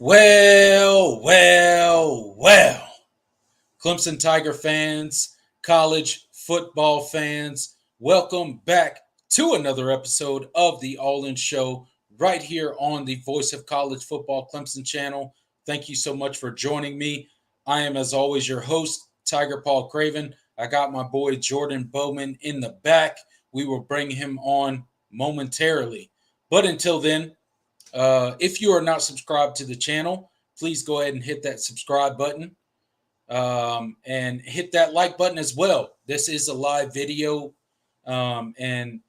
Well. Clemson Tiger fans, college football fans, welcome back to another episode of the All In Show right here on the Voice of College Football Clemson channel. Thank you so much for joining me. I am, as always, your host, Tiger Paul Craven. I got my boy Jordan Bowman in the back. We will bring him on momentarily. But until then, if you are not subscribed to the channel, please go ahead and hit that subscribe button and hit that like button as well. This is a live video. And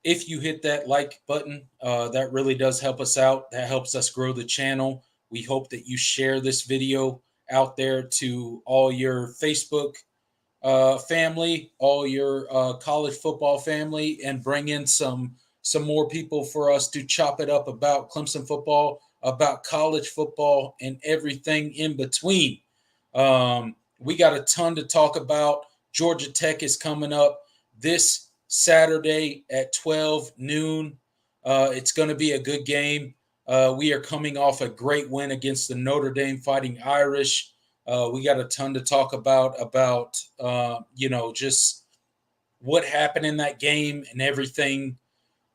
if you hit that like button, that really does help us out. That helps us grow the channel. We hope that you share this video out there to all your Facebook family, all your college football family, and bring in some more people for us to chop it up about Clemson football, about college football, and everything in between. We got a ton to talk about. Georgia Tech is coming up this Saturday at 12 noon. It's going to be a good game. We are coming off a great win against the Notre Dame Fighting Irish. We got a ton to talk about just what happened in that game and everything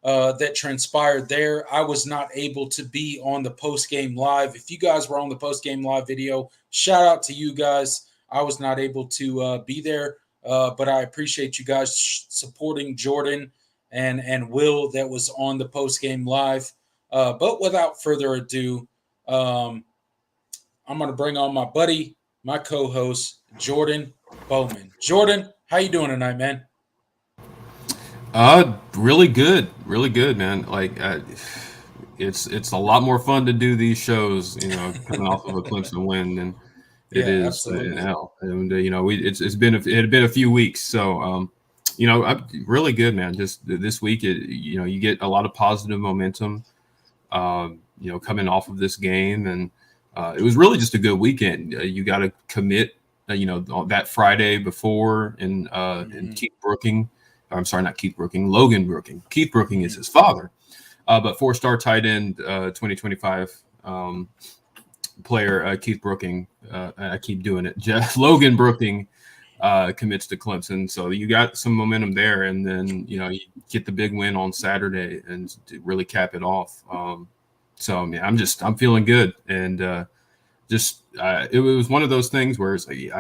that transpired there. I was not able to be on the post-game live. If you guys were on the post-game live video, shout out to you guys. I was not able to be there, but I appreciate you guys supporting Jordan and Will that was on the post-game live. But without further ado, I'm going to bring on my buddy, my co-host, Jordan Bowman. Jordan, how you doing tonight, man? Really good, man. It's a lot more fun to do these shows, coming off of a Clemson win than it Yeah, is in absolutely. hell. And it had been a few weeks, so I'm really good, man. Just this week, you get a lot of positive momentum, coming off of this game, and it was really just a good weekend. You got to commit, that Friday before, and Keith Brooking. I'm sorry, not Keith Brooking, Logan Brooking. Keith Brooking is his father, but four-star tight end, 2025 player Keith Brooking. I keep doing it. Logan Brooking commits to Clemson, so you got some momentum there, and then you get the big win on Saturday and to really cap it off. So I mean, I'm feeling good, and it was one of those things where it's like,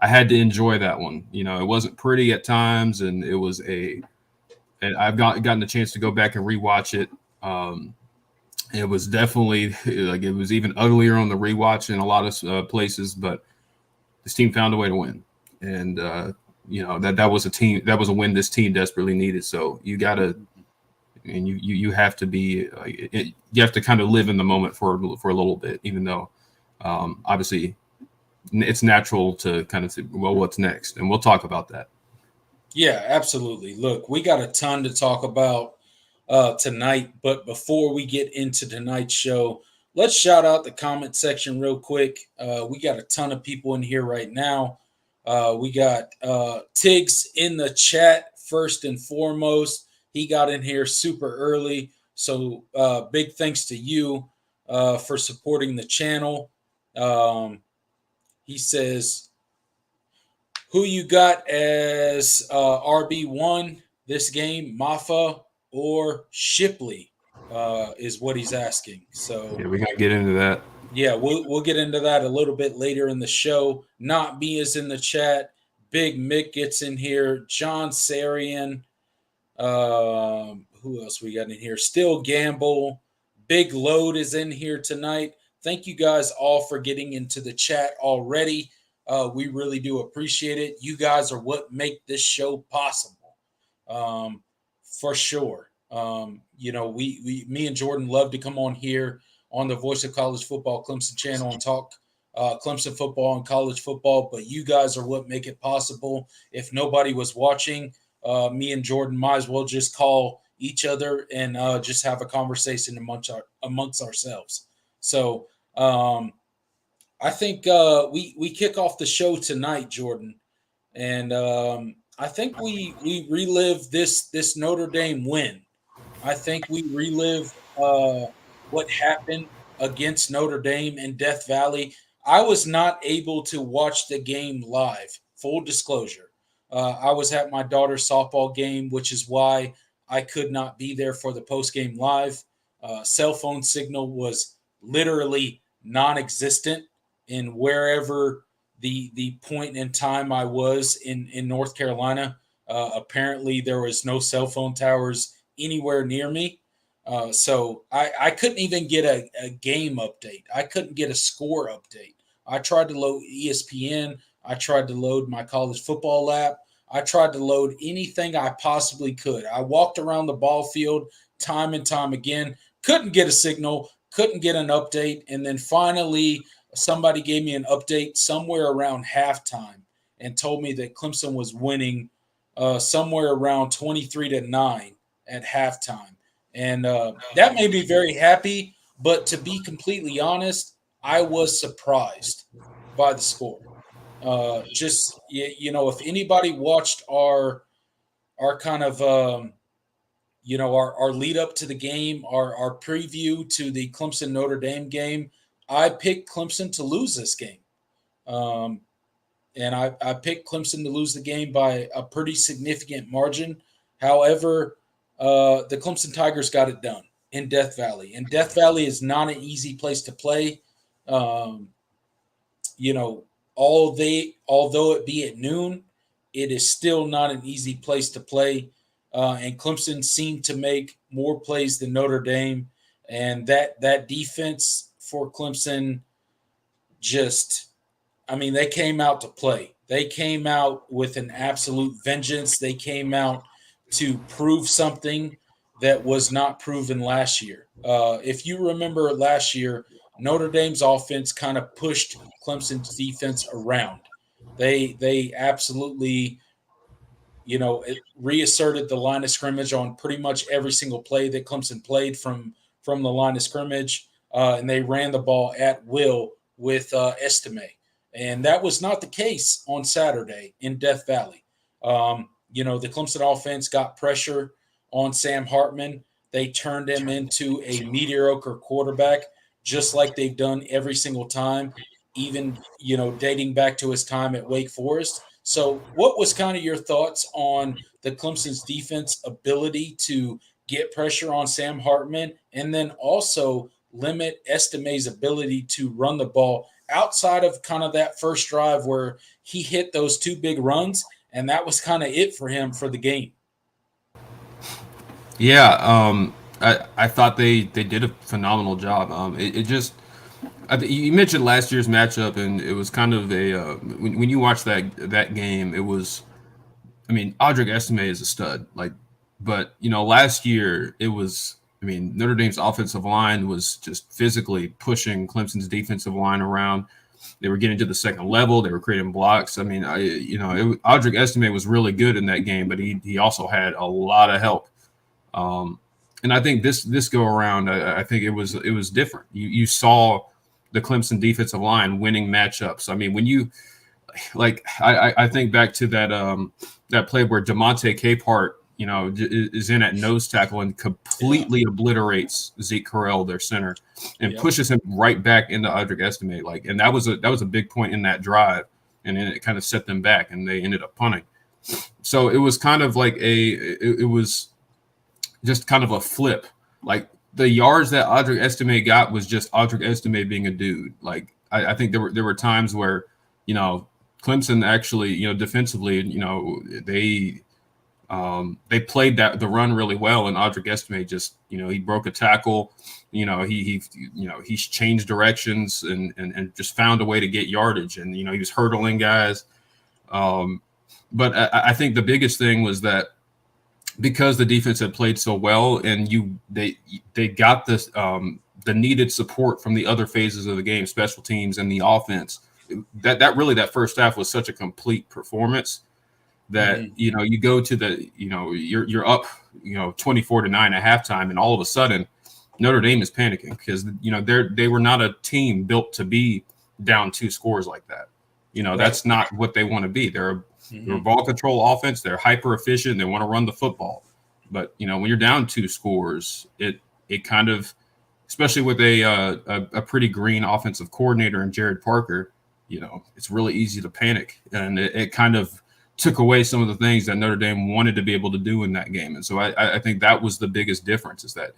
I had to enjoy that one. It wasn't pretty at times, and and I've gotten a chance to go back and rewatch it. It was definitely it was even uglier on the rewatch in a lot of places, but this team found a way to win, and that was a win this team desperately needed. So you gotta, and you have to be, you have to kind of live in the moment for a little bit, even though obviously it's natural to kind of say, well, what's next? And we'll talk about that. Yeah, absolutely. Look, we got a ton to talk about tonight, but before we get into tonight's show, let's shout out the comment section real quick. We got a ton of people in here right now. We got Tiggs in the chat first and foremost. He got in here super early, so big thanks to you for supporting the channel. He says, who you got as RB1 this game, Maffa or Shipley, is what he's asking. So Yeah, we gotta get into that. yeah, we'll get into that a little bit later in the show. Not me is in the chat. Big Mick gets in here. John Sarian. Who else we got in here? Still Gamble. Big Load is in here tonight. Thank you guys all for getting into the chat already. We really do appreciate it. You guys are what make this show possible, for sure. Me and Jordan love to come on here on the Voice of College Football Clemson channel and talk Clemson football and college football. But you guys are what make it possible. If nobody was watching, me and Jordan might as well just call each other and just have a conversation amongst ourselves. So I think we kick off the show tonight, Jordan, and I think we relive this Notre Dame win. I think we relive what happened against Notre Dame in Death Valley. I was not able to watch the game live, full disclosure. I was at my daughter's softball game, which is why I could not be there for the post game live. Cell phone signal was literally non existent in wherever the point in time I was in North Carolina. Apparently, there was no cell phone towers anywhere near me. So I couldn't even get a game update. I couldn't get a score update. I tried to load ESPN. I tried to load my college football app. I tried to load anything I possibly could. I walked around the ball field time and time again, couldn't get a signal, couldn't get an update. And then finally, somebody gave me an update somewhere around halftime and told me that Clemson was winning somewhere around 23-9 at halftime. And that made me very happy. But to be completely honest, I was surprised by the score. Just if anybody watched our kind of our lead up to the game, our preview to the Clemson Notre Dame game, I picked Clemson to lose this game. Um, and I picked Clemson to lose the game by a pretty significant margin. However, the Clemson Tigers got it done in Death Valley, and Death Valley is not an easy place to play. Um, you know, although it be at noon, it is still not an easy place to play. And Clemson seemed to make more plays than Notre Dame, and that defense for Clemson just I mean, they came out to play. They came out with an absolute vengeance. They came out to prove something that was not proven last year. If you remember last year, Notre Dame's offense kind of pushed Clemson's defense around. They absolutely it reasserted the line of scrimmage on pretty much every single play that Clemson played from the line of scrimmage, and they ran the ball at will with Estime, and that was not the case on Saturday in Death Valley. The Clemson offense got pressure on Sam Hartman. They turned him into a mediocre quarterback, just like they've done every single time, even dating back to his time at Wake Forest. So, what was kind of your thoughts on the Clemson's defense ability to get pressure on Sam Hartman and then also limit Estime's ability to run the ball outside of kind of that first drive where he hit those two big runs, and that was kind of it for him for the game? Yeah, I thought they did a phenomenal job. It just you mentioned last year's matchup, and it was kind of a when you watch that game, it was. I mean, Audric Estime is a stud, but last year it was. I mean, Notre Dame's offensive line was just physically pushing Clemson's defensive line around. They were getting to the second level. They were creating blocks. I mean, Audric Estime was really good in that game, but he also had a lot of help. And I think this go around, I think it was different. You saw the Clemson defensive line winning matchups. I mean, when you I think back to that play where Jamonte Capehart, is in at nose tackle and completely obliterates Zeke Correll, their center, and pushes him right back into Audric Estime. And that was a big point in that drive, and then it kind of set them back, and they ended up punting. So it was kind of like it was just kind of a flip. Like the yards that Audric Estime got was just Audric Estime being a dude. Like I think there were times where Clemson actually defensively they played the run really well, and Audric Estime just he broke a tackle, he's changed directions and just found a way to get yardage, and he was hurdling guys. But I think the biggest thing was that because the defense had played so well, and they got this the needed support from the other phases of the game, special teams and the offense. That first half was such a complete performance that you go to the you're up 24-9 at halftime, and all of a sudden Notre Dame is panicking because they were not a team built to be down 2 scores like that. Right. That's not what they want to be. They're a ball control offense. They're hyper efficient. They want to run the football. But when you're down 2 scores, it kind of especially with a pretty green offensive coordinator in Jared Parker, it's really easy to panic, and it kind of took away some of the things that Notre Dame wanted to be able to do in that game. And so I think that was the biggest difference, is that,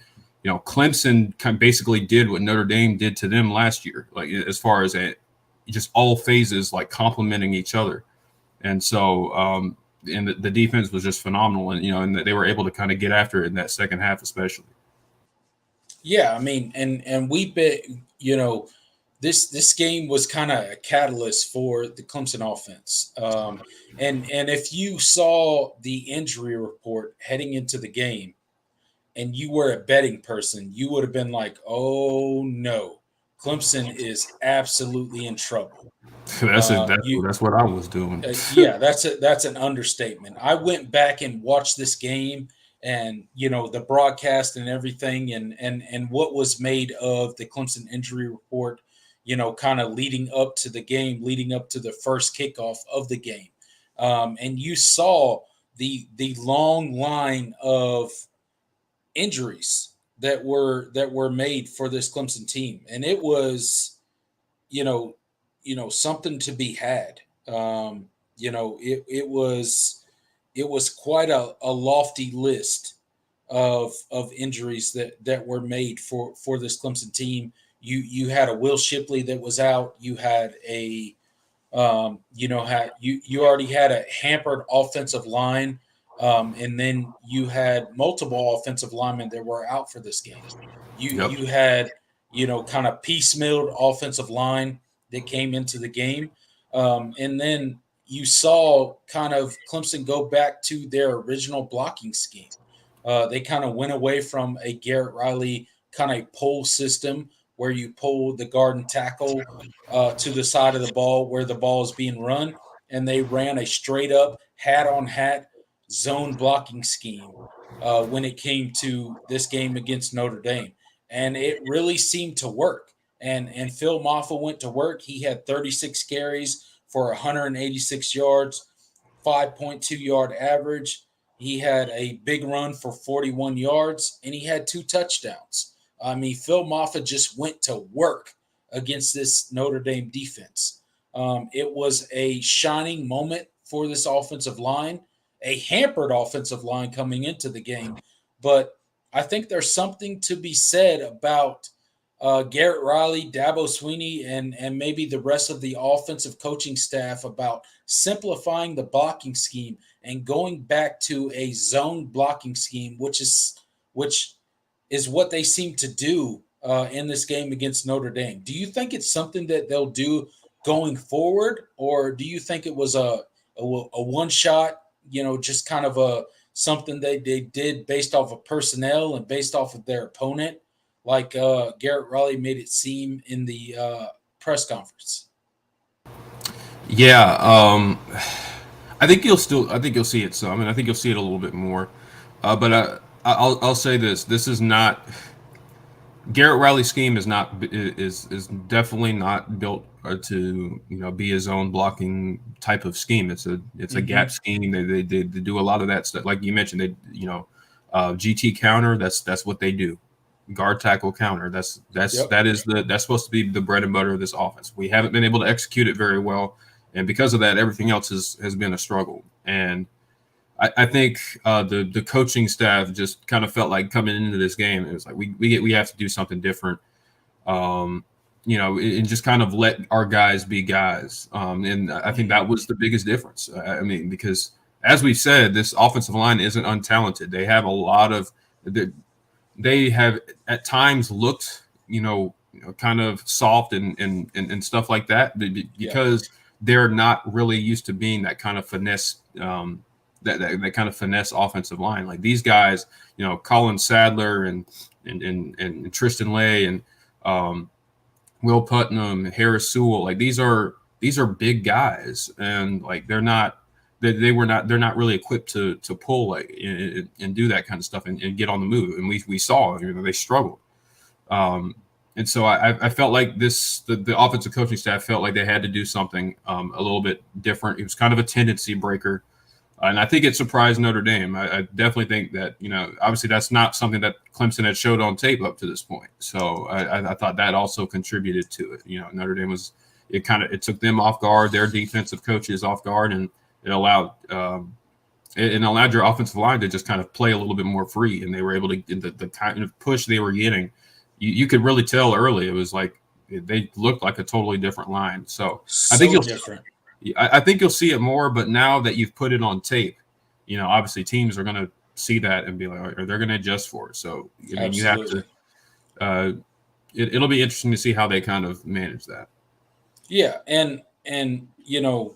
Clemson basically did what Notre Dame did to them last year, like as far as just all phases, like complementing each other. And so, and the defense was just phenomenal, and they were able to kind of get after it in that second half, especially. Yeah, I mean, and we bet, this game was kind of a catalyst for the Clemson offense. And if you saw the injury report heading into the game, and you were a betting person, you would have been like, "Oh no, Clemson is absolutely in trouble." That's it. You That's what I was doing. Yeah, that's an understatement. I went back and watched this game, and the broadcast and everything, and what was made of the Clemson injury report, kind of leading up to the game, leading up to the first kickoff of the game, and you saw the long line of injuries that were made for this Clemson team, and it was, you know, something to be had. It was quite a lofty list of injuries that were made for this Clemson team. You had a Will Shipley that was out. You had you already had a hampered offensive line, and then you had multiple offensive linemen that were out for this game. Yep. You had kind of piecemealed offensive line that came into the game, and then you saw kind of Clemson go back to their original blocking scheme. They kind of went away from a Garrett Riley kind of pull system where you pull the guard and tackle to the side of the ball where the ball is being run, and they ran a straight up hat on hat zone blocking scheme when it came to this game against Notre Dame, and it really seemed to work. And Phil Maffa went to work. He had 36 carries for 186 yards, 5.2-yard average. He had a big run for 41 yards, and he had 2 touchdowns. I mean, Phil Maffa just went to work against this Notre Dame defense. It was a shining moment for this offensive line, a hampered offensive line coming into the game. But I think there's something to be said about Garrett Riley, Dabo Sweeney, and maybe the rest of the offensive coaching staff about simplifying the blocking scheme and going back to a zone blocking scheme, which is what they seem to do in this game against Notre Dame. Do you think it's something that they'll do going forward, or do you think it was a one shot, just kind of something they did based off of personnel and based off of their opponent, like Garrett Riley made it seem in the press conference? Yeah, I think you'll see it. So I think you'll see it a little bit more. But I'll say this: this is not Garrett Riley's scheme is definitely not built to be his own blocking type of scheme. It's a gap scheme. They do a lot of that stuff, like you mentioned. GT counter. That's what they do. Guard tackle counter. That's supposed to be the bread and butter of this offense. We haven't been able to execute it very well, and because of that, everything else has been a struggle. And I think the coaching staff just kind of felt like coming into this game, it was like we have to do something different, and just kind of let our guys be guys. And I think that was the biggest difference. I mean, because as we said, this offensive line isn't untalented. They have a lot of they have at times looked, kind of soft and stuff like that because they're not really used to being that kind of finesse. That kind of finesse offensive line, like these guys, Colin Sadler and Tristan Lay and Will Putnam, Harris Sewell, like these are big guys, and like they're not really equipped to pull and do that kind of stuff and get on the move. And we saw they struggled. And so I felt like the offensive coaching staff felt like they had to do something a little bit different. It was kind of a tendency breaker. And I think it surprised Notre Dame. I definitely think that, obviously that's not something that Clemson had showed on tape up to this point. So I thought that also contributed to it. Notre Dame it took them off guard, their defensive coaches off guard, and it allowed your offensive line to just kind of play a little bit more free. And they were able to get the kind of push they were getting. You could really tell early. It was like they looked like a totally different line. So I think different. I think you'll see it more, but now that you've put it on tape, obviously teams are going to see that and be like, or they're going to adjust for it. So, you have to, it'll be interesting to see how they kind of manage that. Yeah. And a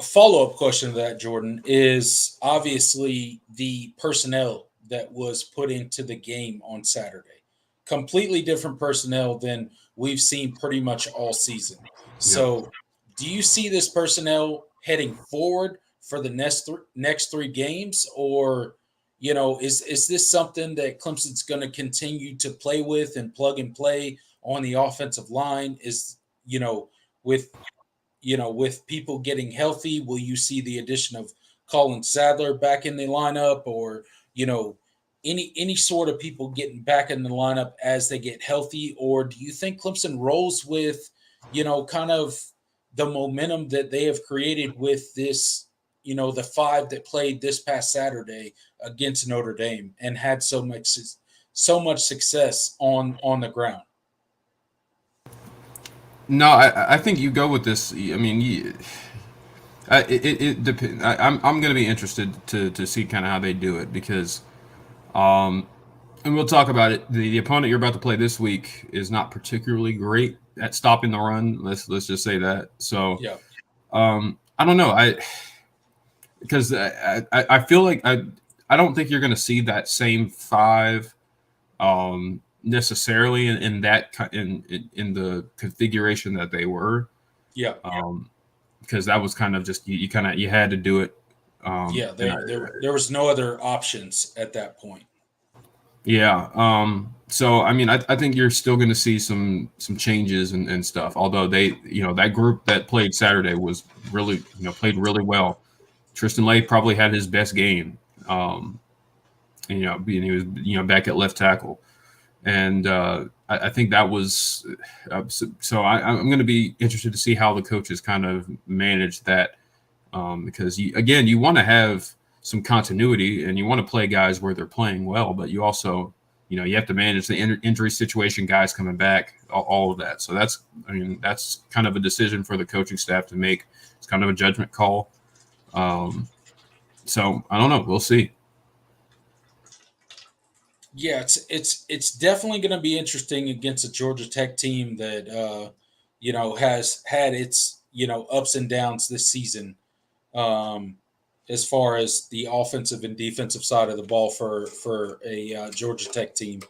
follow-up question to that, Jordan, is obviously the personnel that was put into the game on Saturday. Completely different personnel than we've seen pretty much all season. So do you see this personnel heading forward for the next three games, or is this something that Clemson's going to continue to play with and plug and play on the offensive line? With people getting healthy, will you see the addition of Colin Sadler back in the lineup, or any sort of people getting back in the lineup as they get healthy? Or do you think Clemson rolls with kind of the momentum that they have created with this, the five that played this past Saturday against Notre Dame and had so much success on the ground? No, I think you go with this. I mean, it depends. I'm going to be interested to see kind of how they do it, because, and we'll talk about it. The opponent you're about to play this week is not particularly great at stopping the run. Let's just say that. So, yeah. I don't know. Because I feel like I don't think you're going to see that same five necessarily in the configuration that they were. Yeah. Because that was kind of just you had to do it. There was no other options at that point. Yeah. So I mean, I think you're still going to see some changes and stuff. Although they, that group that played Saturday was really, played really well. Tristan Lay probably had his best game. He was, back at left tackle, and I think that was. So I'm going to be interested to see how the coaches kind of manage that, because you want to have some continuity and you want to play guys where they're playing well, but you also, you have to manage the injury situation, guys coming back, all of that. So that's kind of a decision for the coaching staff to make. It's kind of a judgment call. So I don't know. We'll see. Yeah, it's definitely going to be interesting against a Georgia Tech team that has had its ups and downs this season, as far as the offensive and defensive side of the ball for a Georgia Tech team.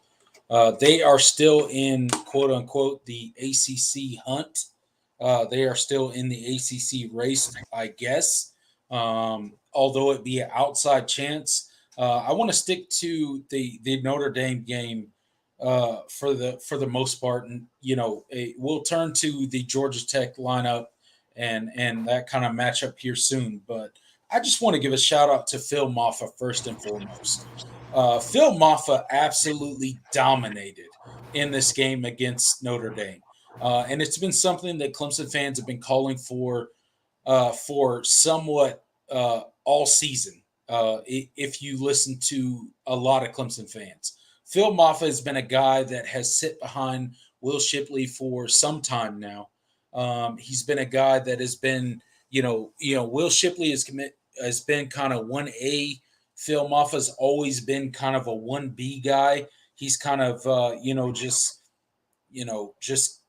They are still in quote unquote the ACC hunt. They are still in the ACC race, I guess. Although it be an outside chance. I want to stick to the Notre Dame game for the most part, and we'll turn to the Georgia Tech lineup and that kind of matchup here soon. But I just want to give a shout out to Phil Maffa first and foremost. Phil Maffa absolutely dominated in this game against Notre Dame, and it's been something that Clemson fans have been calling for somewhat all season. If you listen to a lot of Clemson fans, Phil Maffa has been a guy that has sit behind Will Shipley for some time now. He's been a guy that has been, Will Shipley has been kind of 1A. Phil Maffa's always been kind of a 1B guy. He's kind of, just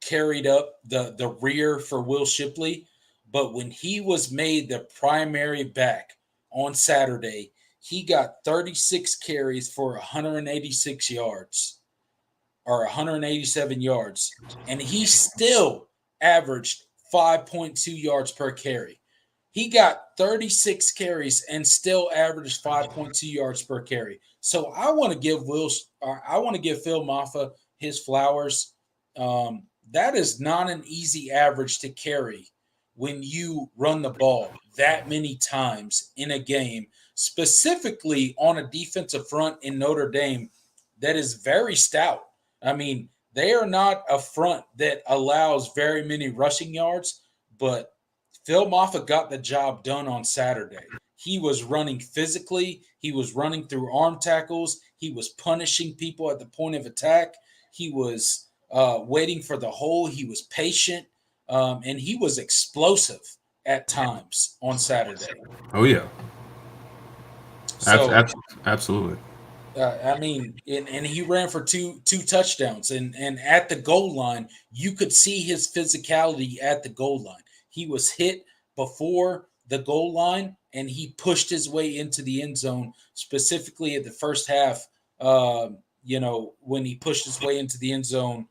carried up the rear for Will Shipley. But when he was made the primary back on Saturday, he got 36 carries for 186 yards or 187 yards, and he still averaged 5.2 yards per carry. He got 36 carries and still averaged 5.2 yards per carry. So I want to give Phil Maffa his flowers. That is not an easy average to carry when you run the ball that many times in a game, specifically on a defensive front in Notre Dame that is very stout. I mean, they are not a front that allows very many rushing yards, but Phil Moffitt got the job done on Saturday. He was running physically, he was running through arm tackles, he was punishing people at the point of attack, he was waiting for the hole, he was patient, and he was explosive at times on Saturday. Oh yeah, So absolutely. I mean, and he ran for two touchdowns, and at the goal line, you could see his physicality at the goal line. He was hit before the goal line, and he pushed his way into the end zone, specifically at the first half. When he pushed his way into the end zone.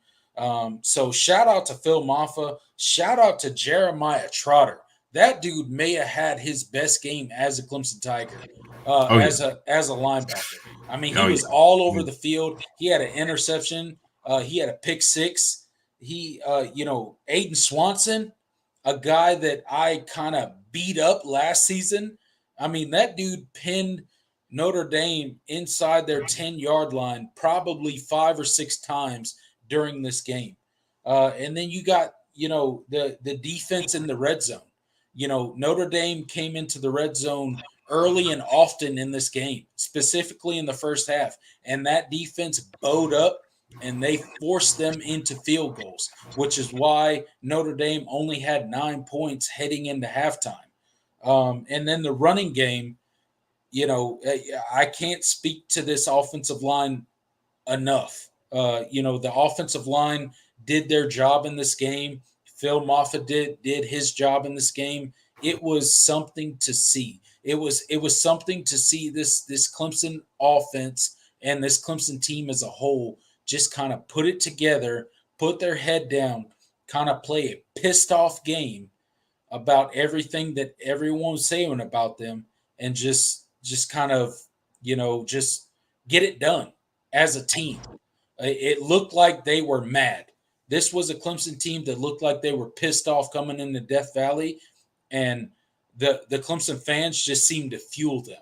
So shout out to Phil Maffa. Shout out to Jeremiah Trotter. That dude may have had his best game as a Clemson Tiger, as a linebacker. I mean, he was all over the field. He had an interception. He had a pick six. Aiden Swanson, a guy that I kind of beat up last season. I mean, that dude pinned Notre Dame inside their 10-yard line probably 5 or 6 times during this game. And then you got, the defense in the red zone. Notre Dame came into the red zone early and often in this game, specifically in the first half. And that defense bowed up and they forced them into field goals, which is why Notre Dame only had 9 points heading into halftime. And then the running game, I can't speak to this offensive line enough. The offensive line did their job in this game. Phil Moffitt did his job in this game. It was something to see. It was something to see this Clemson offense and this Clemson team as a whole just kind of put it together, put their head down, kind of play a pissed off game about everything that everyone's saying about them, and just kind of just get it done as a team. It looked like they were mad. This was a Clemson team that looked like they were pissed off coming into Death Valley, and the Clemson fans just seemed to fuel them.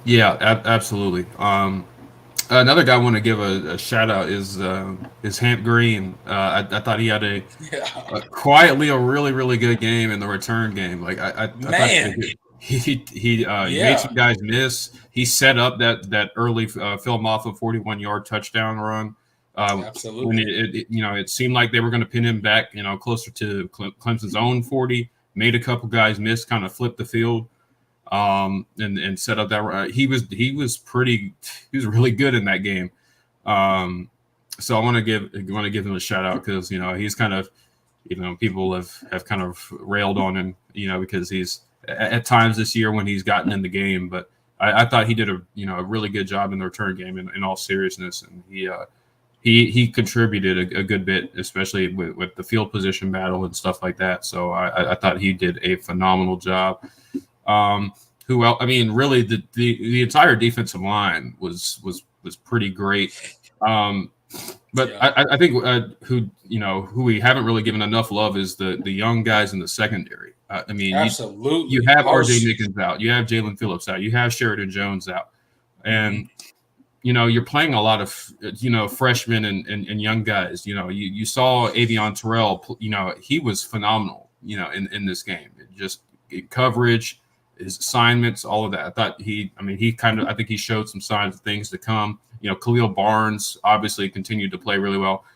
Yeah, absolutely. Another guy I want to give a shout out is Hamp Green. I thought he had a quietly a really, really good game in the return game. Like I thought he made some guys miss. He set up that early Phil Moffitt 41-yard touchdown run. Absolutely. When it seemed like they were going to pin him back, closer to Clemson's own 40. Made a couple guys miss, kind of flipped the field, and set up that. He was really good in that game. So I want to give him a shout out because he's kind of people have kind of railed on him because he's at times this year when he's gotten in the game, but I thought he did a really good job in the return game in all seriousness, and he contributed a good bit, especially with the field position battle and stuff like that. So I thought he did a phenomenal job. Who else? I mean, really, the entire defensive line was pretty great. But yeah. I think who we haven't really given enough love is the young guys in the secondary. I mean, absolutely. You have RJ Nickens out, you have Jalen Phillips out, you have Sheridan Jones out, and you're playing a lot of freshmen and young guys. You saw Avion Terrell. He was phenomenal. In this game, coverage, his assignments, all of that. I thought I think he showed some signs of things to come. Khalil Barnes obviously continued to play really well.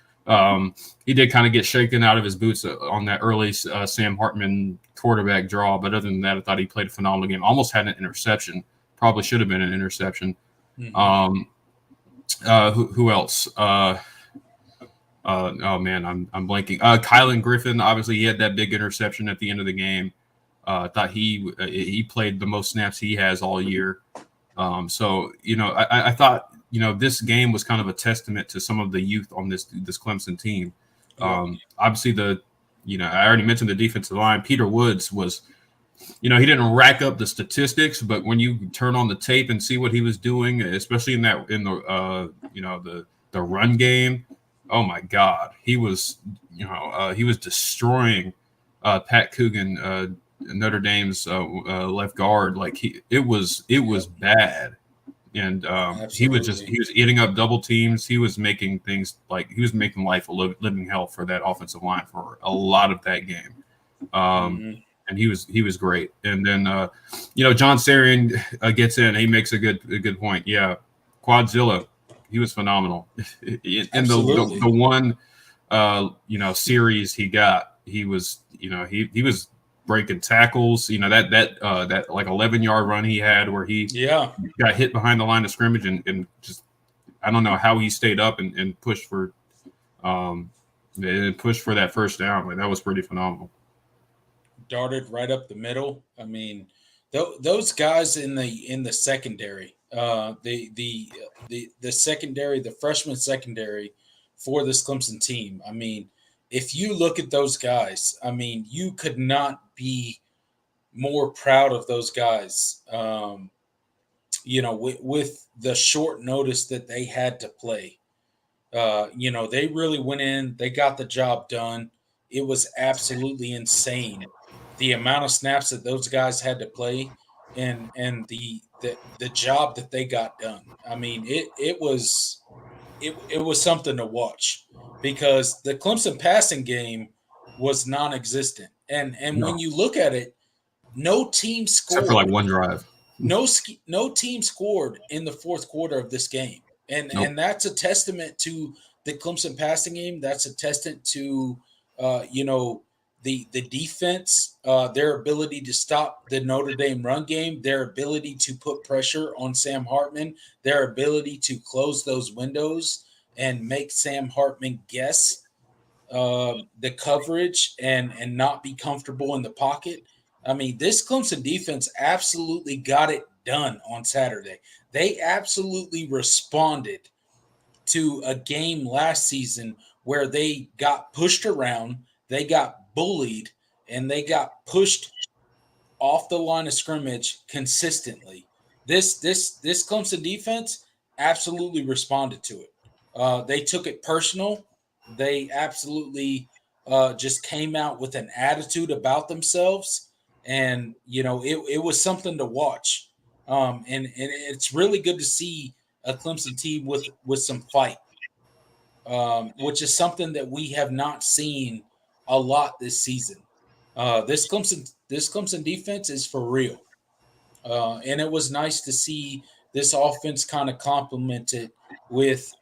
He did kind of get shaken out of his boots on that early Sam Hartman quarterback draw, but other than that, I thought he played a phenomenal game. Almost had an interception. Probably should have been an interception. Mm-hmm. Who else? Oh man, I'm blanking. Kylan Griffin, obviously he had that big interception at the end of the game. Thought he played the most snaps he has all year. So I thought this game was kind of a testament to some of the youth on this Clemson team. Obviously I already mentioned the defensive line. Peter Woods was, he didn't rack up the statistics, but when you turn on the tape and see what he was doing, especially in the run game, oh my God, he was, he was destroying Pat Coogan, Notre Dame's left guard. Like it was bad, and he was eating up double teams. He was making things like he was making life a living hell for that offensive line for a lot of that game. And he was great. And then John Sarian gets in. He makes a good point. Yeah, Quadzilla, he was phenomenal. And the one series he got, he was he was breaking tackles. That like 11-yard run he had where he got hit behind the line of scrimmage and just I don't know how he stayed up and pushed for that first down. Like that was pretty phenomenal. Darted right up the middle. I mean, those guys in the secondary, the secondary, the freshman secondary for this Clemson team. I mean, if you look at those guys, I mean, you could not be more proud of those guys. With the short notice that they had to play, they really went in. They got the job done. It was absolutely insane the amount of snaps that those guys had to play and the job that they got done. I mean, it was something to watch because the Clemson passing game was non-existent. And when you look at it, no team scored except for like one drive. No team scored in the fourth quarter of this game. And that's a testament to the Clemson passing game. That's a testament to the defense, their ability to stop the Notre Dame run game, their ability to put pressure on Sam Hartman, their ability to close those windows and make Sam Hartman guess the coverage and not be comfortable in the pocket. I mean, this Clemson defense absolutely got it done on Saturday. They absolutely responded to a game last season where they got pushed around, they got bullied, and they got pushed off the line of scrimmage consistently. This Clemson defense absolutely responded to it. They took it personal. They absolutely just came out with an attitude about themselves, and it was something to watch. And it's really good to see a Clemson team with some fight, which is something that we have not seen a lot this season. This Clemson defense is for real, and it was nice to see this offense kind of complemented with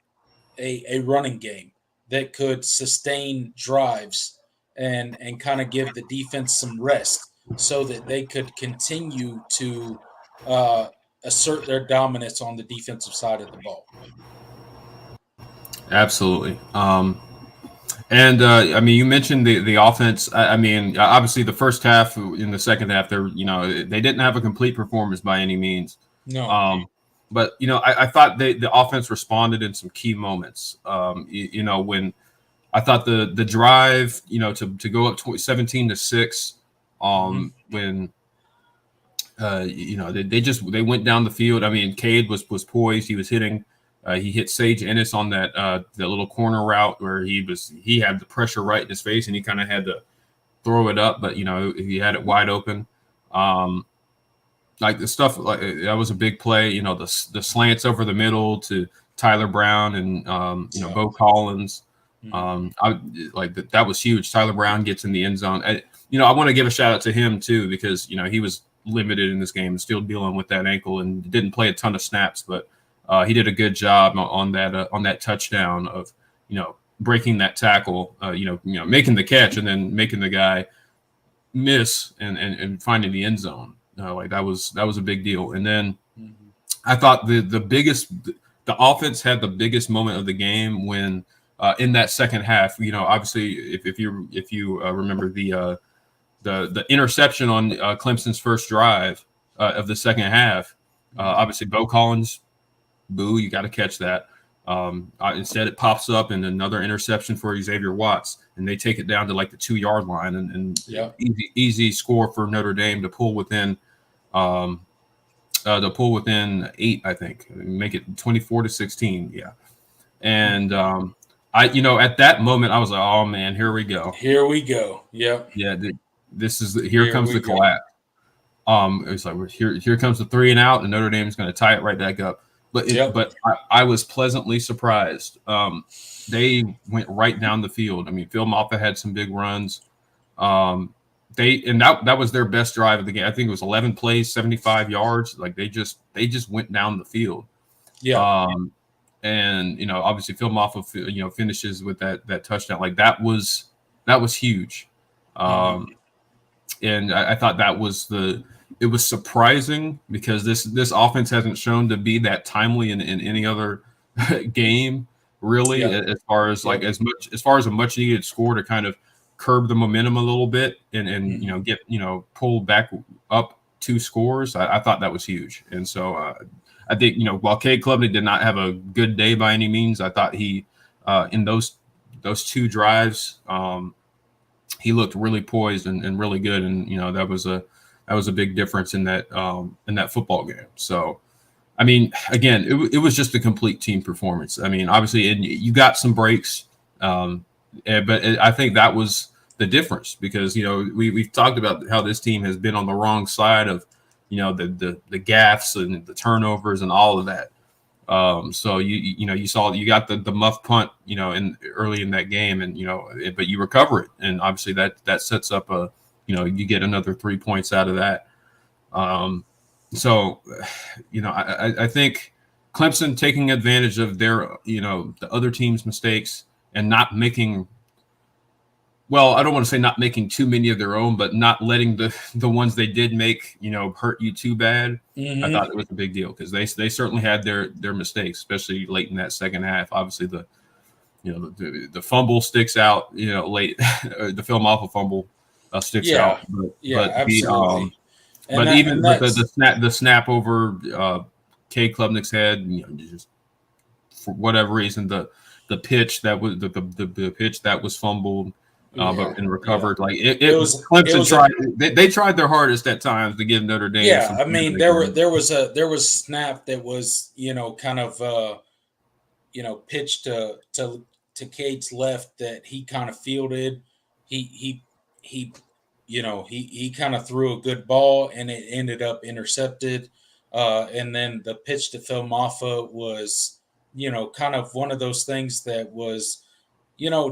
a running game that could sustain drives and kind of give the defense some rest so that they could continue to assert their dominance on the defensive side of the ball. Absolutely. And I mean, you mentioned the offense. I mean, obviously, the first half and the second half, they didn't have a complete performance by any means. No. But I thought the offense responded in some key moments. When I thought the drive, to go up 17-6, when they went down the field. I mean, Cade was poised. He was hitting. He hit Sage Ennis on that little corner route where he had the pressure right in his face, and he kind of had to throw it up, but he had it wide open. Like the stuff like that was a big play. The slants over the middle to Tyler Brown and Bo Collins. That was huge. Tyler Brown gets in the end zone. I want to give a shout out to him too because he was limited in this game and still dealing with that ankle and didn't play a ton of snaps, but he did a good job on that touchdown of breaking that tackle, making the catch and then making the guy miss and finding the end zone. That was a big deal. And then I thought the offense had the biggest moment of the game when in that second half. Obviously, if you remember the interception on Clemson's first drive of the second half. Obviously, Bo Collins, boo, you got to catch that. Instead, it pops up and another interception for Xavier Watts, and they take it down to like the 2-yard line, and easy score for Notre Dame to pull within 8, I think, make it 24-16. Yeah, and At that moment, I was like, oh man, here we go. Here we go. Yep. Yeah, here Here comes we the go. collapse. It was like here comes the 3-and-out, and Notre Dame is going to tie it right back up. Yep. But I was pleasantly surprised. They went right down the field. I mean, Phil Moffa had some big runs. That was their best drive of the game. I think it was 11 plays, 75 yards. Like they just went down the field. Yeah. And obviously Phil Moffa finishes with that touchdown. Like that was huge. And I thought it was surprising because this offense hasn't shown to be that timely in any other game, really, Yep. as far as like as far as a much needed score to kind of curb the momentum a little bit and get pulled back up 2 scores. I thought that was huge. And so I think while Cade Klubnik did not have a good day by any means, I thought he in those 2 drives he looked really poised and really good, and that was a big difference in that football game. So, I mean, again, it was just a complete team performance. I mean, obviously, and you got some breaks, but I think that was the difference because we've talked about how this team has been on the wrong side of the gaffes and the turnovers and all of that. So you saw you got the muff punt in early in that game, and but you recover it, and obviously that sets up you get another 3 points out of that. So I think Clemson taking advantage of their the other team's mistakes and not making. Well, I don't want to say not making too many of their own, but not letting the ones they did make, hurt you too bad. Mm-hmm. I thought it was a big deal because they certainly had their mistakes, especially late in that second half. Obviously, the fumble sticks out. Late the Phil Moffa fumble sticks out. But absolutely. Even with the snap over Cade Klubnik's head, just for whatever reason, the pitch that was the pitch that was fumbled. But recovered, like it was Clemson they tried their hardest at times to give Notre Dame. Yeah, I mean there was a snap that was kind of pitched to Cade's left that he kind of fielded. He kind of threw a good ball and it ended up intercepted. And then the pitch to Phil Moffa was kind of one of those things that was.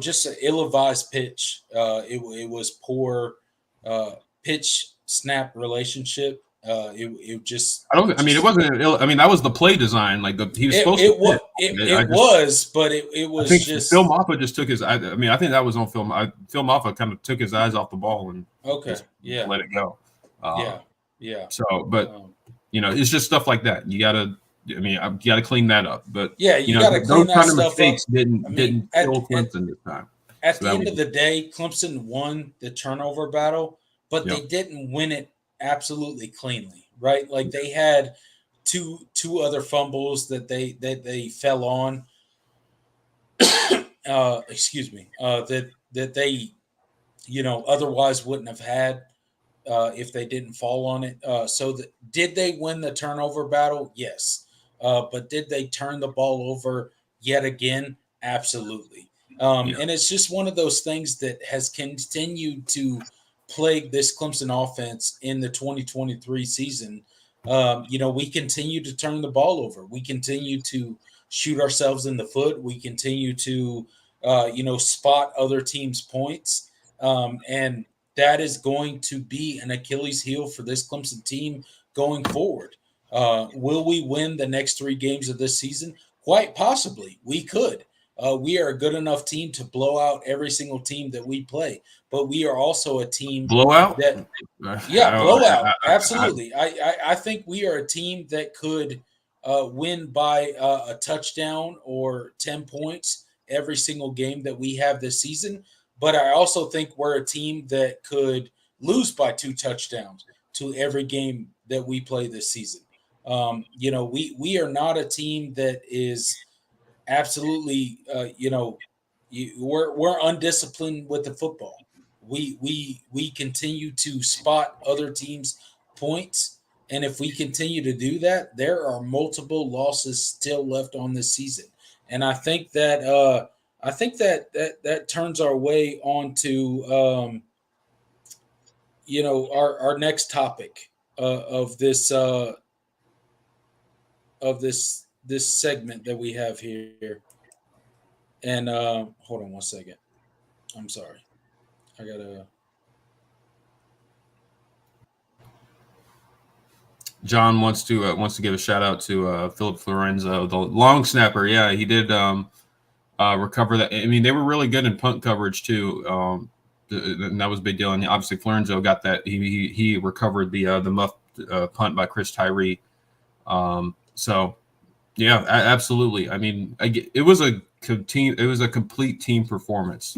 Just an ill-advised pitch. It was poor pitch snap relationship. It just. I mean, it wasn't. I mean, that was the play design. Like he was supposed to. It was, but it was. I think just Phil Moffa just took his. I mean, I think that was on film. Phil Moffa kind of took his eyes off the ball and let it go. Yeah. So, but it's just stuff like that. You gotta. I mean, you got to clean that up. But you got to clean that stuff mistakes up. Didn't kill Clemson this time. At the end of the day, Clemson won the turnover battle, but they didn't win it absolutely cleanly, right? Like they had two other fumbles that they fell on. Excuse me. That they otherwise wouldn't have had if they didn't fall on it. Did they win the turnover battle? Yes. But did they turn the ball over yet again? Absolutely. And it's just one of those things that has continued to plague this Clemson offense in the 2023 season. We continue to turn the ball over. We continue to shoot ourselves in the foot. We continue to, spot other teams' points. And that is going to be an Achilles heel for this Clemson team going forward. Will we win the next 3 games of this season? Quite possibly. We could. We are a good enough team to blow out every single team that we play. But we are also a team blowout. Blowout. Absolutely. I think we are a team that could win by a touchdown or 10 points every single game that we have this season. But I also think we're a team that could lose by 2 touchdowns to every game that we play this season. We are not a team that is absolutely, we're undisciplined with the football. We continue to spot other teams' points, and if we continue to do that, there are multiple losses still left on this season. And I think that I think that turns our way onto our next topic of this segment that we have here. And hold on one second. I'm sorry. I gotta. John wants to give a shout out to Philip Florenzo, the long snapper. Yeah, he did recover that. I mean, they were really good in punt coverage too. And that was a big deal. And obviously, Florenzo got that. He recovered the muff punt by Chris Tyree. So yeah, absolutely. I mean, it was a team. It was a complete team performance.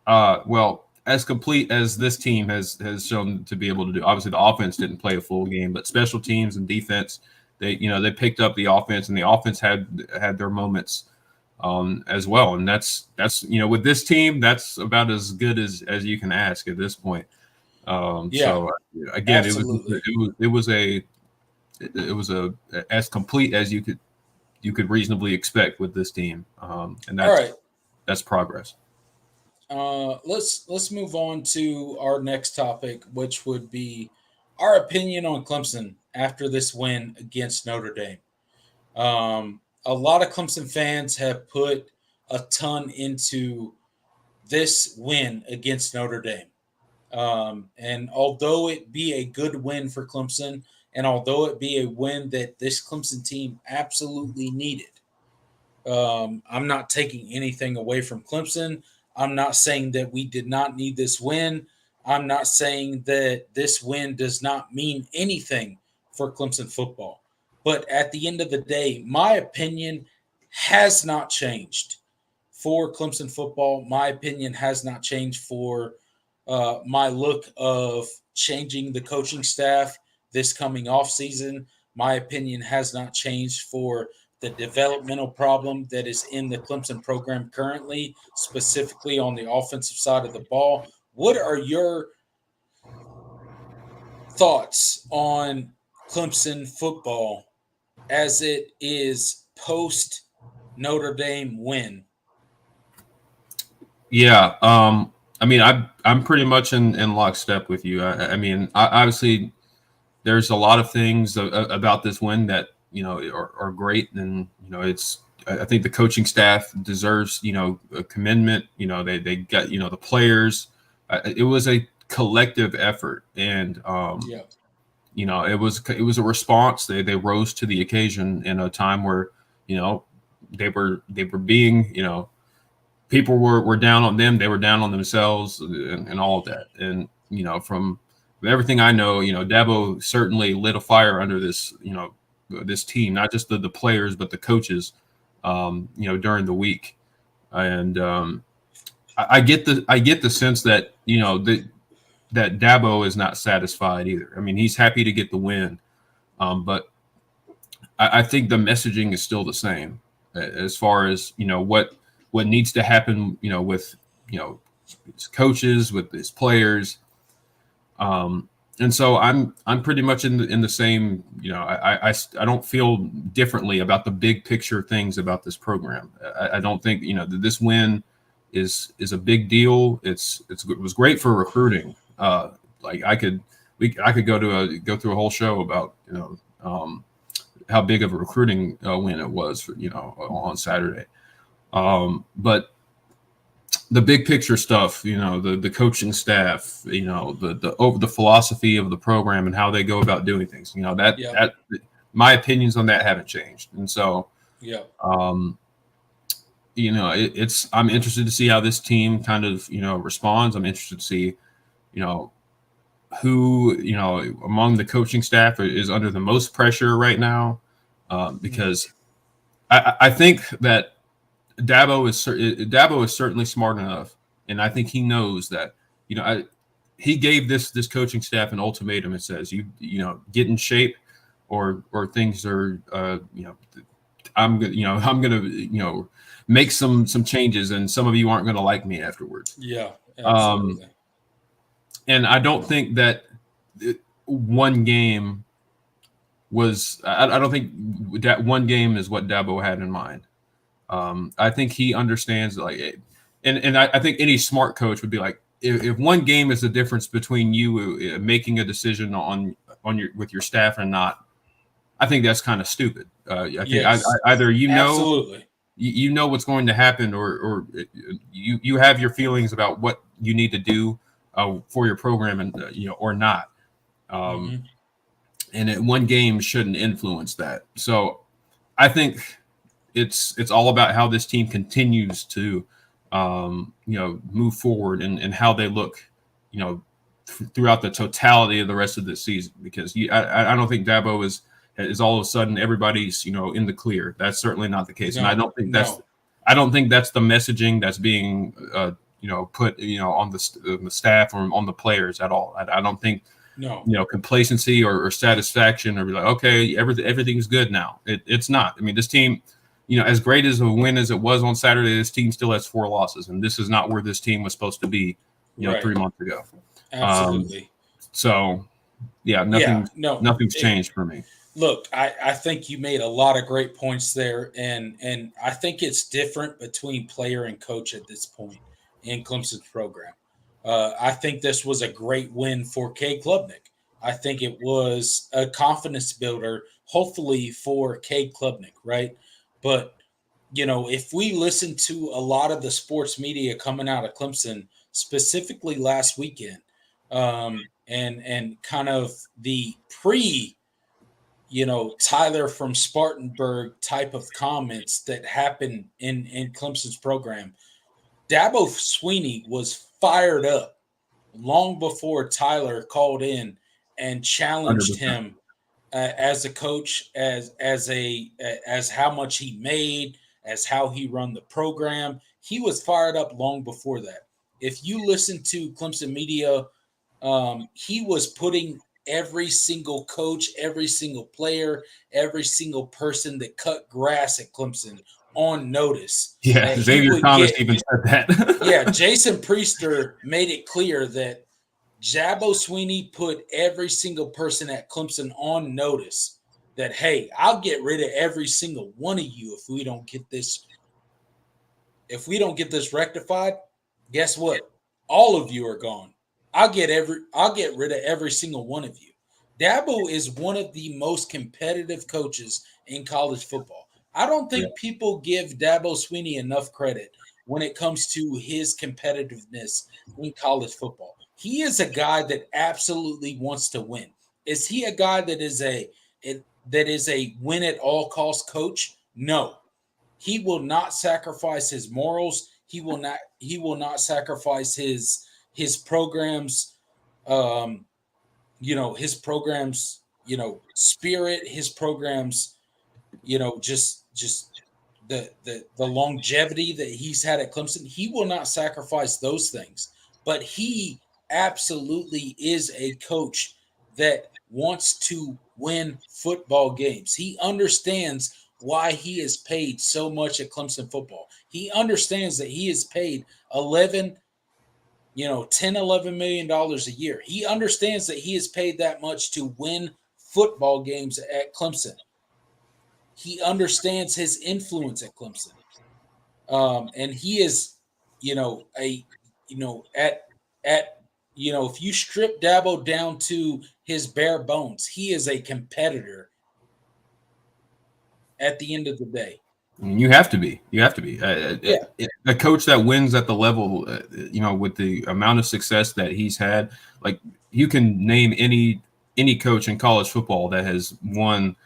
Well, as complete as this team has shown to be able to do. Obviously, the offense didn't play a full game, but special teams and defense, they picked up the offense, and the offense had their moments as well. And that's with this team, that's about as good as you can ask at this point. So again, absolutely. it was a as complete as you could reasonably expect with this team, and All right. that's progress. Let's move on to our next topic, which would be our opinion on Clemson after this win against Notre Dame. A lot of Clemson fans have put a ton into this win against Notre Dame. And although it be a good win for Clemson, and although it be a win that this Clemson team absolutely needed, I'm not taking anything away from Clemson. I'm not saying that we did not need this win. I'm not saying that this win does not mean anything for Clemson football. But at the end of the day, my opinion has not changed for Clemson football. My opinion has not changed for my look of changing the coaching staff this coming off season. My opinion has not changed for the developmental problem that is in the Clemson program currently, specifically on the offensive side of the ball. What are your thoughts on Clemson football as it is post Notre Dame win? Yeah, I mean, I'm pretty much in lockstep with you. I mean, obviously, there's a lot of things about this win that are great, and it's. I think the coaching staff deserves a commendment. They got the players. It was a collective effort, and it was a response. They rose to the occasion in a time where they were being people were down on them. They were down on themselves and all of that. And, from everything I know, Dabo certainly lit a fire under this, this team, not just the players, but the coaches, during the week. And I get the sense that, that Dabo is not satisfied either. I mean, he's happy to get the win. But I think the messaging is still the same as far as, what needs to happen, with, his coaches, with his players. And so I'm pretty much in the same, I don't feel differently about the big picture things about this program. I don't think, that this win is a big deal. It was great for recruiting. Like I could go through a whole show about, how big of a recruiting win it was for, on Saturday. But the big picture stuff, the coaching staff, the philosophy of the program and how they go about doing things, that my opinions on that haven't changed. And so, I'm interested to see how this team kind of, responds. I'm interested to see, who, among the coaching staff is under the most pressure right now. Because I think that Dabo is certainly smart enough, and I think he knows that. He gave this coaching staff an ultimatum. It says you get in shape, or things are I'm gonna make some changes, and some of you aren't gonna like me afterwards. Yeah, absolutely. And I don't think that one game was. I don't think that one game is what Dabo had in mind. I think he understands and I think any smart coach would be like, if one game is the difference between you making a decision on your with your staff or not, I think that's kind of stupid. I think Yes, either absolutely. you know what's going to happen, or you have your feelings about what you need to do for your program, and or not. Um, Mm-hmm. and one game shouldn't influence that. So I think it's all about how this team continues to move forward, and how they look, throughout the totality of the rest of the season. Because I don't think Dabo is all of a sudden everybody's in the clear. That's certainly not the case, and I No, don't think no, that's the messaging that's being put on the staff or on the players at all. I don't think no, complacency or satisfaction, or be like, okay, everything's good now. It's not. I mean, this team, as great as a win as it was on Saturday, this team still has 4 losses, and this is not where this team was supposed to be, right. 3 months ago. Absolutely. So, yeah, Yeah, no. nothing's changed for me. Look, I think you made a lot of great points there, and I think it's different between player and coach at this point in Clemson's program. I think this was a great win for Cade Klubnik. I think it was a confidence builder, hopefully for Cade Klubnik, right? But if we listen to a lot of the sports media coming out of Clemson, specifically last weekend, and kind of the Tyler from Spartanburg type of comments that happened in Clemson's program. Dabo Sweeney was fired up long before Tyler called in and challenged 100%. him as a coach, as how much he made, as how he run the program. He was fired up long before that. If you listen to Clemson media, he was putting every single coach, every single player, every single person that cut grass at Clemson on notice. Yeah, That he Xavier would Thomas get. even said that. Yeah, Jason Priester made it clear that Dabo Sweeney put every single person at Clemson on notice that, hey, I'll get rid of every single one of you if we don't get this. If we don't get this rectified, guess what? All of you are gone. I'll get rid of every single one of you. Dabo is one of the most competitive coaches in college football. I don't Yeah. think people give Dabo Sweeney enough credit when it comes to his competitiveness in college football. He is a guy that absolutely wants to win. Is he a guy that is a win at all cost coach? No. He will not sacrifice his morals. He will not sacrifice his programs his programs spirit, his programs just the longevity that he's had at Clemson. He will not sacrifice those things, but he absolutely is a coach that wants to win football games. He understands why he is paid so much at Clemson football. He understands that he is paid 11 10 11 million dollars a year. He understands that he is paid that much to win football games at Clemson. He understands his influence at Clemson. And he is a at if you strip Dabo down to his bare bones, he is a competitor at the end of the day. I mean, you have to be. You have to be. Yeah. A coach that wins at the level, with the amount of success that he's had, like, you can name any coach in college football that has won,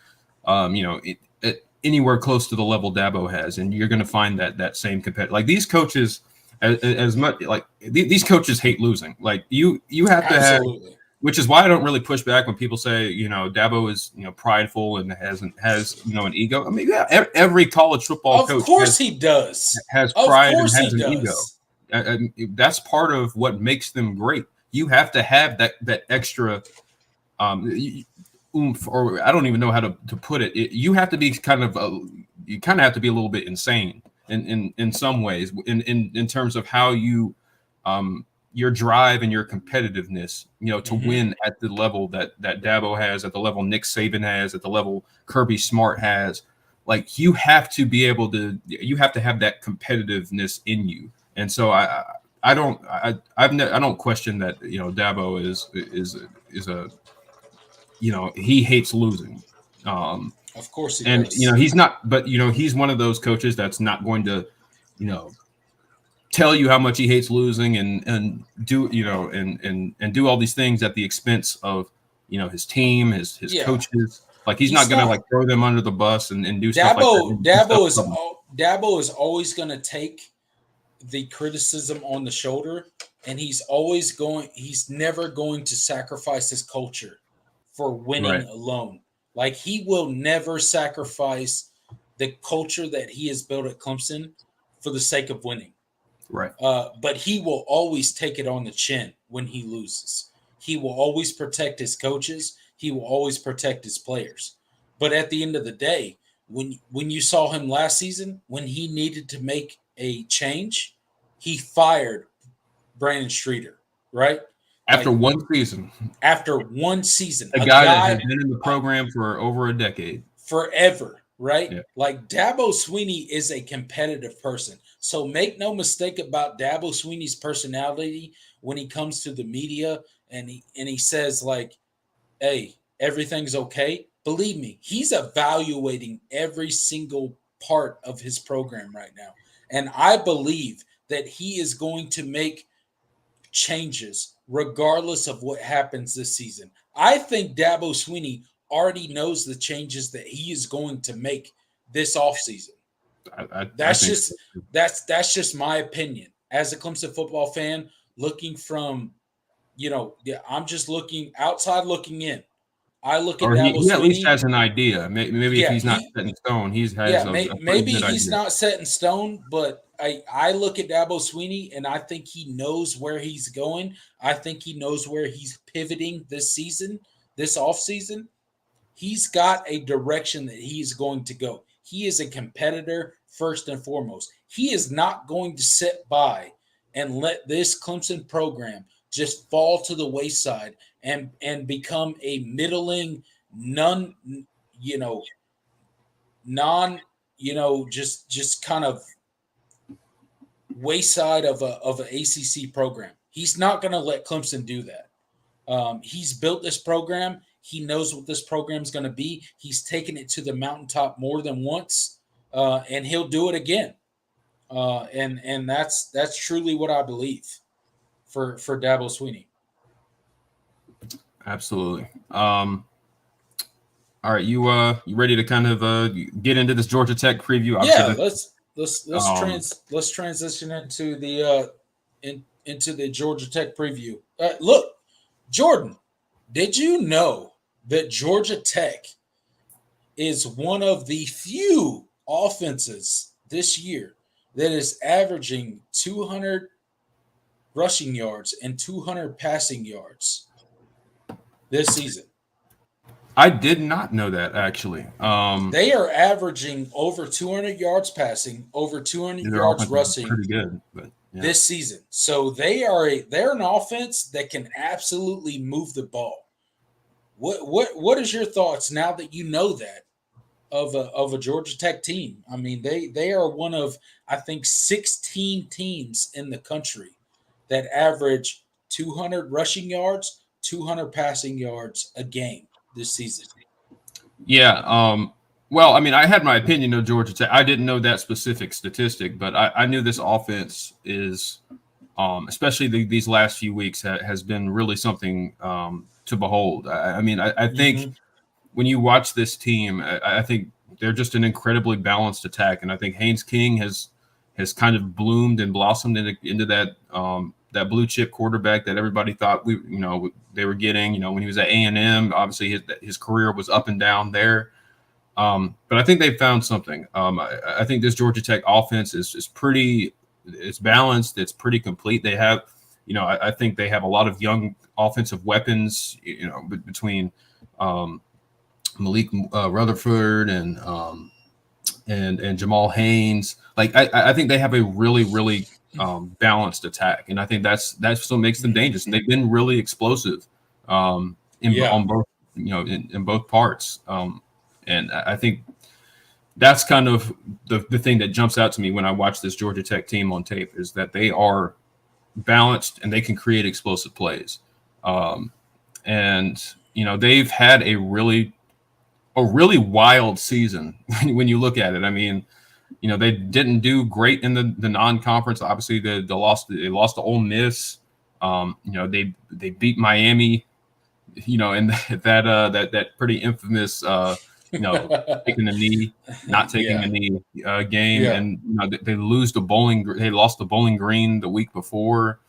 anywhere close to the level Dabo has, and you're going to find that same competitive. Like, these coaches, as much like these coaches hate losing. Like, you have to have. Absolutely. Which is why I don't really push back when people say, Dabo is, prideful and has an ego. I mean, yeah, every college football coach, of course, he does. has Of pride and course, has he an ego. does. That's part of what makes them great. You have to have that extra oomph, or I don't even know how to put it. You have to be you kind of have to be a little bit insane in some ways, in terms of how you your drive and your competitiveness, to win at the level that Dabo has, at the level Nick Saban has, at the level Kirby Smart has. like you have to be able to, you have to have that competitiveness in you. And so I don't question that, Dabo is a, he hates losing. Of course he And does. he's not, but he's one of those coaches that's not going to, you know, tell you how much he hates losing and do, and do all these things at the expense of, his team, his Yeah, coaches. Like he's not he's going to not. like throw them under the bus and do stuff like that. Dabo Do stuff Dabo is from- Dabo is always going to take the criticism on the shoulder, and he's never going to sacrifice his culture for winning right, alone. Like he will never sacrifice the culture that he has built at Clemson for the sake of winning. right. But he will always take it on the chin when he loses. He will always protect his coaches. He will always protect his players. But at the end of the day, when you saw him last season, when he needed to make a change, he fired Brandon Streeter, right? After Like one season, after one season, a a guy that has guy been in the program for over a decade. forever, right? Yeah. Like Dabo Sweeney is a competitive person. So make no mistake about Dabo Sweeney's personality when he comes to the media and he says like, "Hey, everything's okay." Believe me, he's evaluating every single part of his program right now. And I believe that he is going to make changes regardless of what happens this season. I think Dabo Sweeney already knows the changes that he is going to make this offseason. I That's think just that's just my opinion. As a Clemson football fan, looking from, yeah, I'm just looking outside looking in. I look at or Dabo he at least Sweeney. has an idea. Maybe if Yeah, he's not set in stone, he has yeah, a pretty maybe good he's idea. not set in stone, but I look at Dabo Sweeney and I think he knows where he's going. I think he knows where he's pivoting this season, this offseason. He's got a direction that he is going to go. He is a competitor first and foremost. He is not going to sit by and let this Clemson program just fall to the wayside and become a middling, none, you know, non, just kind of wayside of an ACC program. He's not going to let Clemson do that. He's built this program. He knows what this program is going to be. He's taken it to the mountaintop more than once, and he'll do it again. And that's truly what I believe for Dabo Sweeney. Absolutely. All right, you ready to kind of get into this Georgia Tech preview? Yeah, Obviously, let's transition into the into the Georgia Tech preview. Look, Jordan, did you know that Georgia Tech is one of the few offenses this year that is averaging 200 rushing yards and 200 passing yards this season? I did not know that actually. They are averaging over 200 yards passing, over 200 Their yards offense is rushing pretty good, but yeah. this season. So they're an offense that can absolutely move the ball. What is your thoughts now that you know that of a Georgia Tech team? I mean, they are one of, I think, 16 teams in the country that average 200 rushing yards, 200 passing yards a game this season. Yeah. Well, I mean, I had my opinion of Georgia Tech. I didn't know that specific statistic, but I knew this offense is, especially these last few weeks, has been really something to behold. I mean, I think when you watch this team, I think they're just an incredibly balanced attack, and I think Haynes King has kind of bloomed and blossomed into that that blue chip quarterback that everybody thought they were getting. When he was at A&M, obviously his career was up and down there. But I think they found something. I think this Georgia Tech offense is pretty. It's balanced. It's pretty complete. They have, I think they have a lot of young offensive weapons. Between Malik Rutherford and Jamal Haynes. Like I think they have a really, really balanced attack, and I think that's what makes them dangerous. And they've been really explosive on both in both parts. And I think that's kind of the thing that jumps out to me when I watch this Georgia Tech team on tape is that they are balanced and they can create explosive plays. And they've had a really wild season when you look at it. I mean, they didn't do great in the non-conference. Obviously, they lost to Ole Miss. They beat Miami. And that pretty infamous taking a knee, not taking Yeah. a knee game, Yeah. and they lose to Bowling. They lost to Bowling Green the week before,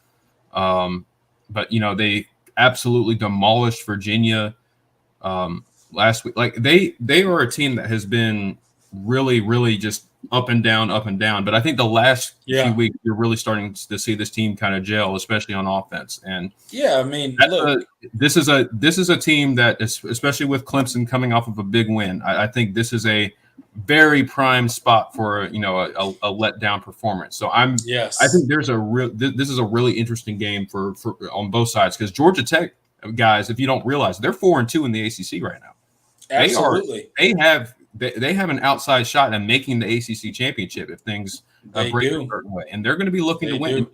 but they absolutely demolished Virginia last week. Like they are a team that has been really, really just up and down, up and down. But I think the last few weeks you're really starting to see this team kind of gel, especially on offense. And yeah, I mean, look, this is a team that is, especially with Clemson coming off of a big win. I think this is a very prime spot for a letdown performance. So I think there's this is a really interesting game for on both sides, because Georgia Tech guys, if you don't realize, they're 4-2 in the ACC right now. Absolutely. They have an outside shot at making the ACC championship if things break a certain way, and they're going to be looking to win.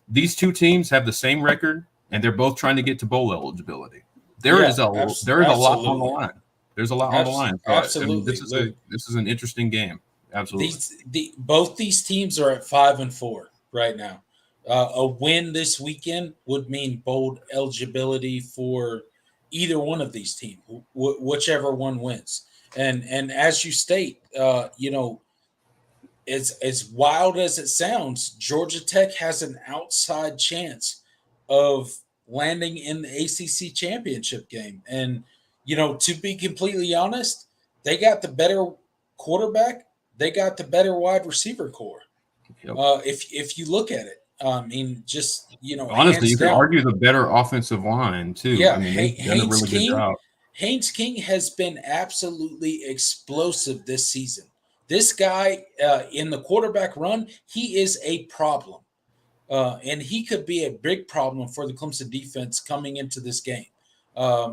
These two teams have the same record, and they're both trying to get to bowl eligibility. There is a lot on the line. There's a lot on the line. So, absolutely. I mean, this is an interesting game. Absolutely. Both these teams are at 5-4 right now. A win this weekend would mean bowl eligibility for either one of these teams, whichever one wins. And as you state, as wild as it sounds, Georgia Tech has an outside chance of landing in the ACC championship game. And to be completely honest, they got the better quarterback. They got the better wide receiver core. Yep. If you look at it, I mean, just honestly, you could argue the better offensive line too. Yeah, I mean, they've done a really good job. Haynes King has been absolutely explosive this season. This guy in the quarterback run, he is a problem, and he could be a big problem for the Clemson defense coming into this game.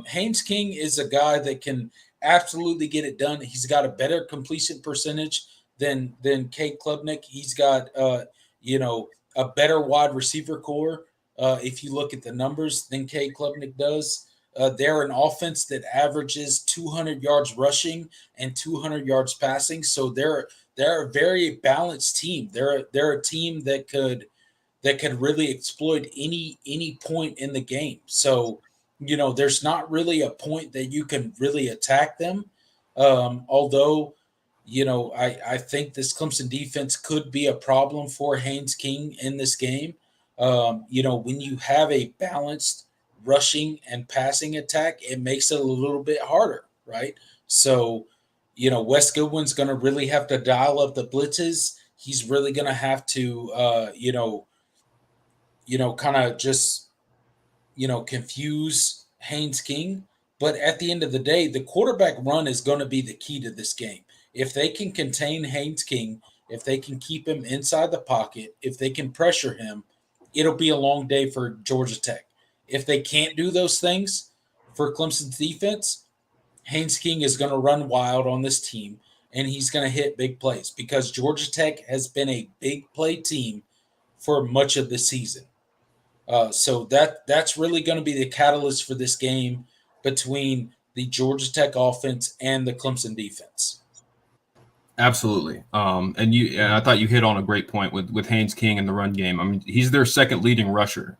Haynes King is a guy that can absolutely get it done. He's got a better completion percentage than Cade Klubnik. He's got a better wide receiver core. If you look at the numbers, than Cade Klubnik does. They're an offense that averages 200 yards rushing and 200 yards passing. So they're a very balanced team. They're a team that could really exploit any point in the game. So there's not really a point that you can really attack them. Although I think this Clemson defense could be a problem for Haynes King in this game. When you have a balanced rushing and passing attack, it makes it a little bit harder, right? So, Wes Goodwin's going to really have to dial up the blitzes. He's really going to have to, kind of just, confuse Haynes King. But at the end of the day, the quarterback run is going to be the key to this game. If they can contain Haynes King, if they can keep him inside the pocket, if they can pressure him, it'll be a long day for Georgia Tech. If they can't do those things for Clemson's defense, Haynes King is going to run wild on this team, and he's going to hit big plays because Georgia Tech has been a big play team for much of the season. So that's really going to be the catalyst for this game between the Georgia Tech offense and the Clemson defense. Absolutely. And I thought you hit on a great point with Haynes King in the run game. I mean, he's their second leading rusher.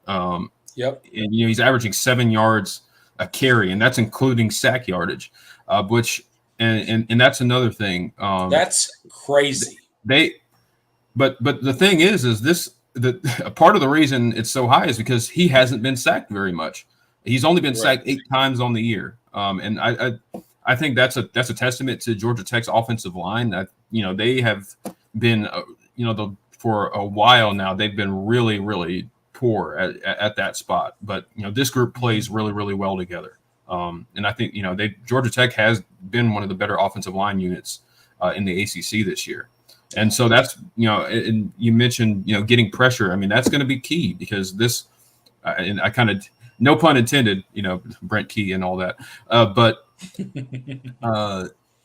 Yep. And he's averaging 7 yards a carry, and that's including sack yardage, which and that's another thing. That's crazy. But the thing is a part of the reason it's so high is because he hasn't been sacked very much. He's only been sacked 8 times on the year. And I think that's a testament to Georgia Tech's offensive line. That they have been for a while now they've been really, really poor at that spot. But this group plays really, really well together. And I think Georgia Tech has been one of the better offensive line units in the ACC this year. And so that's and you mentioned getting pressure. I mean, that's going to be key because this and I kind of, no pun intended, Brent Key and all that, but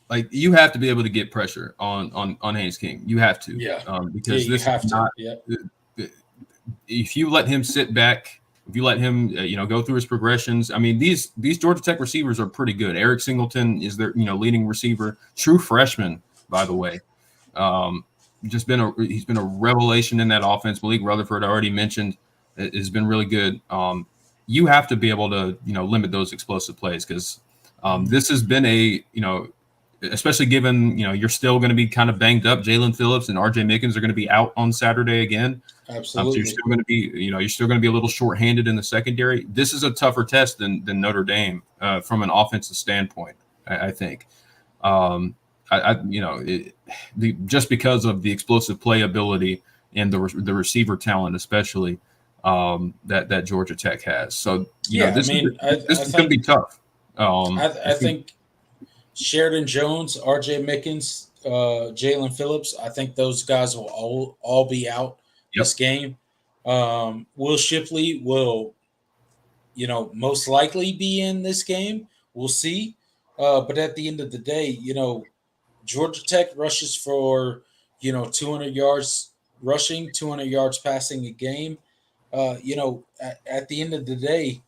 like you have to be able to get pressure on Haynes King. You have to, Yeah. because You this is have to. not. Yeah. If you let him sit back, if you let him, go through his progressions. I mean, these Georgia Tech receivers are pretty good. Eric Singleton is their leading receiver, true freshman, by the way. He's been a revelation in that offense. Malik Rutherford, I already mentioned, has been really good. You have to be able to limit those explosive plays, because this has been especially given you're still going to be kind of banged up. Jalen Phillips and R.J. Mickens are going to be out on Saturday again. So you're Absolutely. still going to be you're still going to be a little shorthanded in the secondary. This is a tougher test than Notre Dame from an offensive standpoint, I think. Just because of the explosive playability and the receiver talent, especially that Georgia Tech has. So this is going to be tough. I think Sheridan Jones, R.J. Mickens, Jalen Phillips. I think those guys will all be out this game. Will Shipley will, most likely be in this game. We'll see. But at the end of the day, Georgia Tech rushes for 200 yards rushing, 200 yards passing a game. At the end of the day,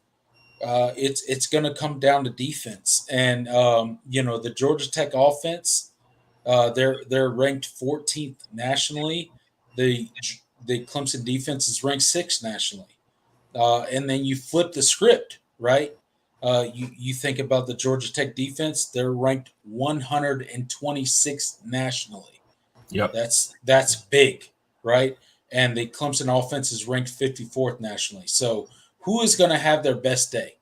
it's going to come down to defense, and the Georgia Tech offense, they're ranked 14th nationally. The Clemson defense is ranked 6th nationally, and then you flip the script, right? You think about the Georgia Tech defense; they're ranked 126th nationally. Yep. That's big, right? And the Clemson offense is ranked 54th nationally. So who is going to have their best day?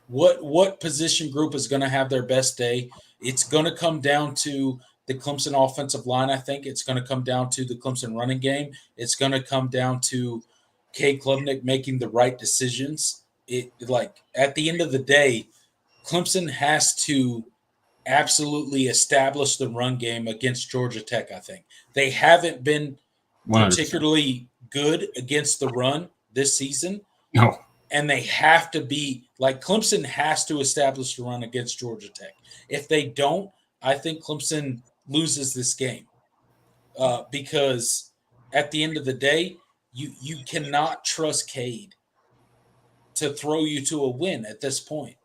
What position group is going to have their best day? It's going to come down to the Clemson offensive line. I think it's going to come down to the Clemson running game. It's going to come down to Cade Klubnik making the right decisions. At the end of the day, Clemson has to absolutely establish the run game against Georgia Tech. I think they haven't been 100%. particularly good against the run this season. No. And they have to be Clemson has to establish the run against Georgia Tech. If they don't, I think Clemson loses this game because at the end of the day, you cannot trust Cade to throw you to a win at this point.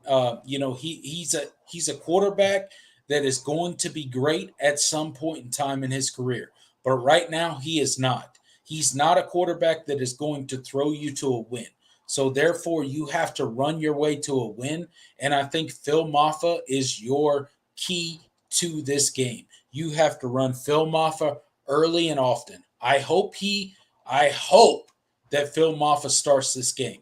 He's a quarterback that is going to be great at some point in time in his career, but right now he is not. He's not a quarterback that is going to throw you to a win. So therefore, you have to run your way to a win, and I think Phil Maffa is your key to this game. You have to run Phil Maffa early and often. I hope that Phil Maffa starts this game.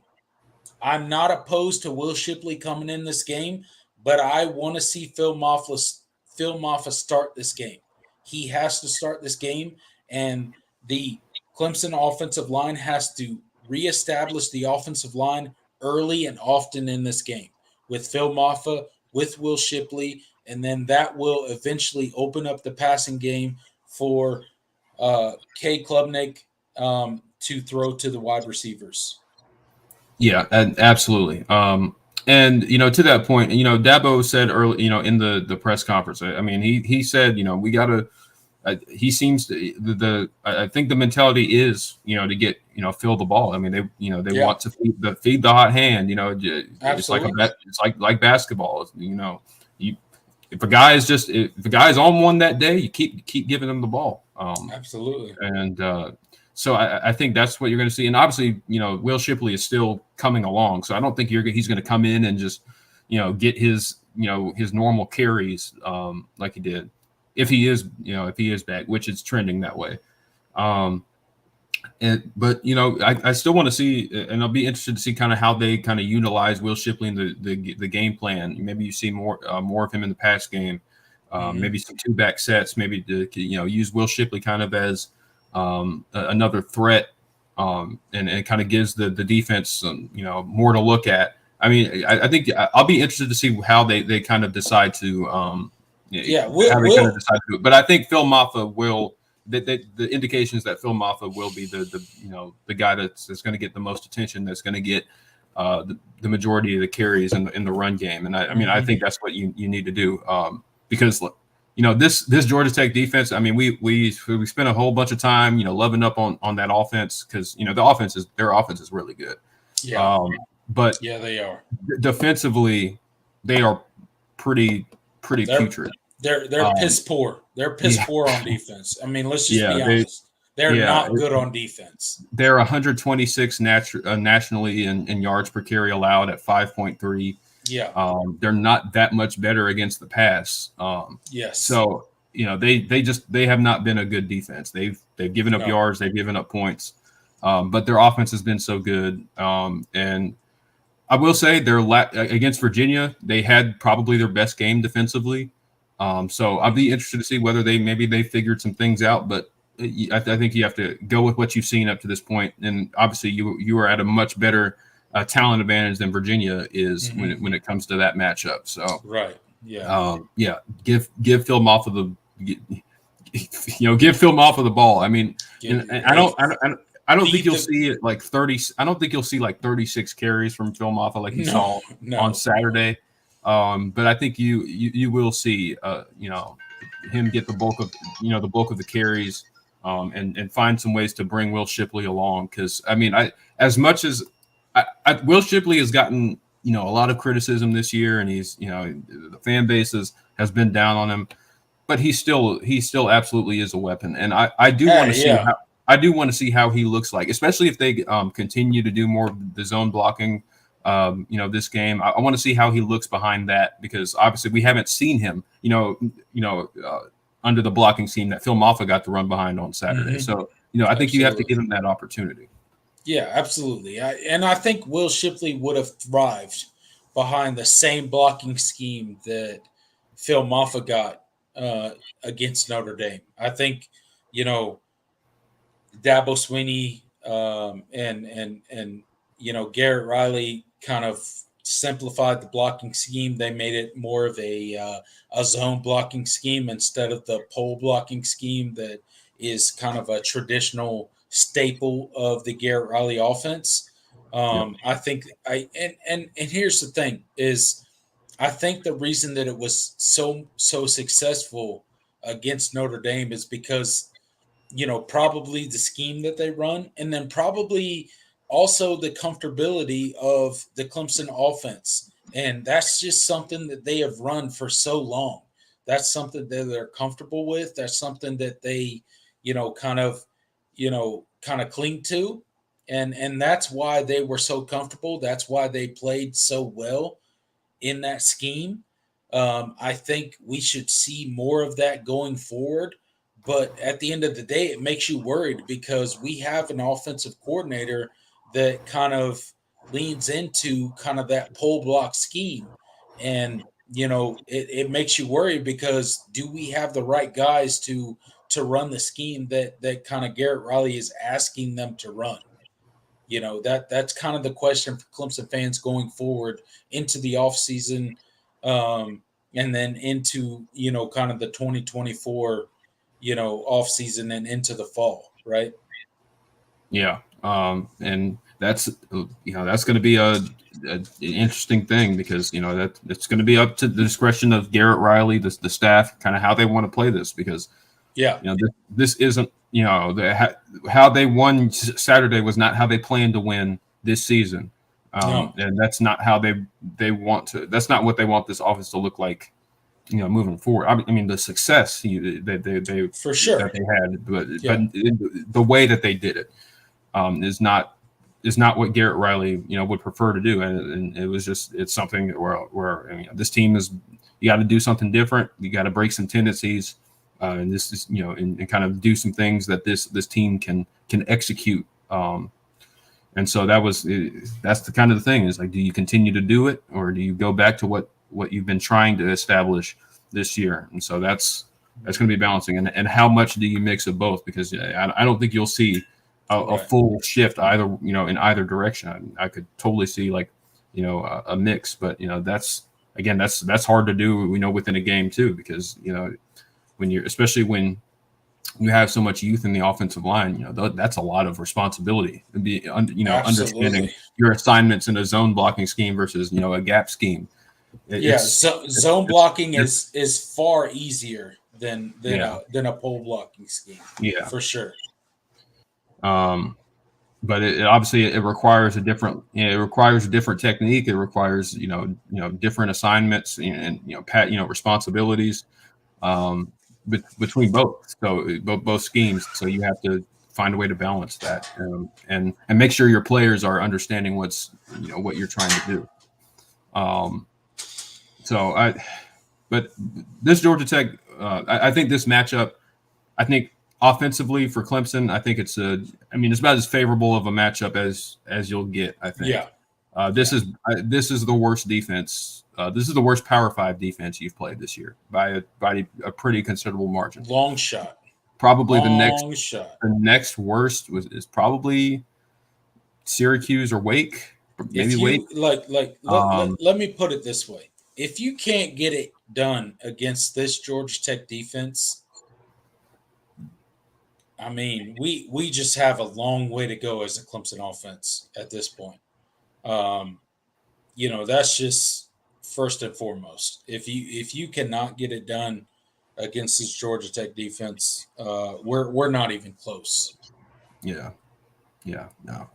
I'm not opposed to Will Shipley coming in this game, but I want to see Phil Maffa start this game. He has to start this game, and the Clemson offensive line has to reestablish the offensive line early and often in this game with Phil Maffa, with Will Shipley, and then that will eventually open up the passing game for Cade Klubnik to throw to the wide receivers. Yeah, absolutely. And to that point, Dabo said early, in the press conference. I mean, he said, we got to. He seems to I think the mentality is to get fill the ball. I mean they want to feed the hot hand. It's like basketball. If a guy is on one that day, you keep giving him the ball. Absolutely. And so I think that's what you're going to see. And obviously Will Shipley is still coming along, so I don't think he's going to come in and just get his his normal carries like he did. If he is back, which is trending that way. But I still want to see, and I'll be interested to see kind of how they kind of utilize Will Shipley in the game plan. Maybe you see more of him in the pass game, maybe some 2-back sets, maybe to use Will Shipley kind of as another threat, and it kind of gives the defense more to look at. I mean, I think I'll be interested to see how they kind of decide to. Kind of decide to do it. But I think Phil Maffa will. The indications that Phil Maffa will be the guy that's going to get the most attention, that's going to get the majority of the carries in the run game. And I mean, I think that's what you need to do, because this Georgia Tech defense. I mean, we spent a whole bunch of time, loving up on that offense because their offense is really good. Yeah. But yeah, they are. Defensively, they are pretty putrid. They're piss poor. They're piss poor on defense. I mean, let's just be honest. They're not good on defense. They're 126 nationally in yards per carry allowed at 5.3. Yeah. They're not that much better against the pass. Yes. So they have not been a good defense. They've given up yards. They've given up points. But their offense has been so good. And I will say against Virginia, they had probably their best game defensively. So I'd be interested to see whether they figured some things out. But I think you have to go with what you've seen up to this point. And obviously you are at a much better talent advantage than Virginia is when it comes to that matchup. So right. Yeah. Give Phil Mafah give Phil Mafah the ball. I mean, I don't think you'll see it like 30. I don't think you'll see like 36 carries from Phil Mafah like you saw on Saturday. But I think you will see him get the bulk of the carries and find some ways to bring Will Shipley along, because I mean Will Shipley has gotten a lot of criticism this year, and he's the fan base has been down on him, but he still absolutely is a weapon, and I do want to see see how he looks like, especially if they continue to do more of the zone blocking. This game, I want to see how he looks behind that, because obviously we haven't seen him, under the blocking scheme that Phil Mafah got to run behind on Saturday. So, I think you have to give him that opportunity. Yeah, absolutely. I think Will Shipley would have thrived behind the same blocking scheme that Phil Mafah got against Notre Dame. I think, Dabo Sweeney and Garrett Riley kind of simplified the blocking scheme. They made it more of a zone blocking scheme instead of the pole blocking scheme that is kind of a traditional staple of the Garrett Riley offense. I think and here's the thing is, I think the reason that it was so successful against Notre Dame is because probably the scheme that they run, and then probably also the comfortability of the Clemson offense. And that's just something that they have run for so long. That's something that they're comfortable with. That's something that they, kind of cling to. And that's why they were so comfortable. That's why they played so well in that scheme. I think we should see more of that going forward. But at the end of the day, it makes you worried because we have an offensive coordinator that kind of leans into kind of that pole block scheme. And, it makes you worry because do we have the right guys to run the scheme that kind of Garrett Riley is asking them to run? That's kind of the question for Clemson fans going forward into the offseason, and then into, kind of the 2024, offseason and into the fall, right? Yeah. And that's going to be an interesting thing because, that it's going to be up to the discretion of Garrett Riley, the staff, kind of how they want to play this, because, this isn't, how they won Saturday was not how they planned to win this season. And that's not how they want to, that's not what they want this offense to look like, moving forward. I mean, the success they for sure that they had, but the way that they did it is not what Garrett Riley would prefer to do, and it's something where this team is, you got to do something different. You got to break some tendencies, and this is and kind of do some things that this team can execute. And so that's the kind of the thing is like, do you continue to do it, or do you go back to what you've been trying to establish this year? And so that's going to be balancing, and how much do you mix of both? Because I don't think you'll see a full shift either, in either direction. I could totally see like, a mix, but that's hard to do, within a game too, because, especially when you have so much youth in the offensive line, that's a lot of responsibility to be, understanding your assignments in a zone blocking scheme versus, a gap scheme. Zone blocking is far easier than Yeah. a pole blocking scheme. Yeah. For sure. But it obviously it requires a different technique. It requires different assignments and responsibilities between both. So both schemes. So you have to find a way to balance that and make sure your players are understanding what you're trying to do. But this Georgia Tech, I think this matchup, I think offensively for Clemson, I think it's about as favorable of a matchup as you'll get. I think. Yeah. This is the worst defense. This is the worst Power 5 defense you've played this year by a pretty considerable margin. Long shot. Probably shot. The next worst is probably Syracuse or Wake. Maybe Wake. Let me put it this way: if you can't get it done against this Georgia Tech defense, I mean, we just have a long way to go as a Clemson offense at this point. That's just first and foremost. If you cannot get it done against this Georgia Tech defense, we're not even close. Yeah, no.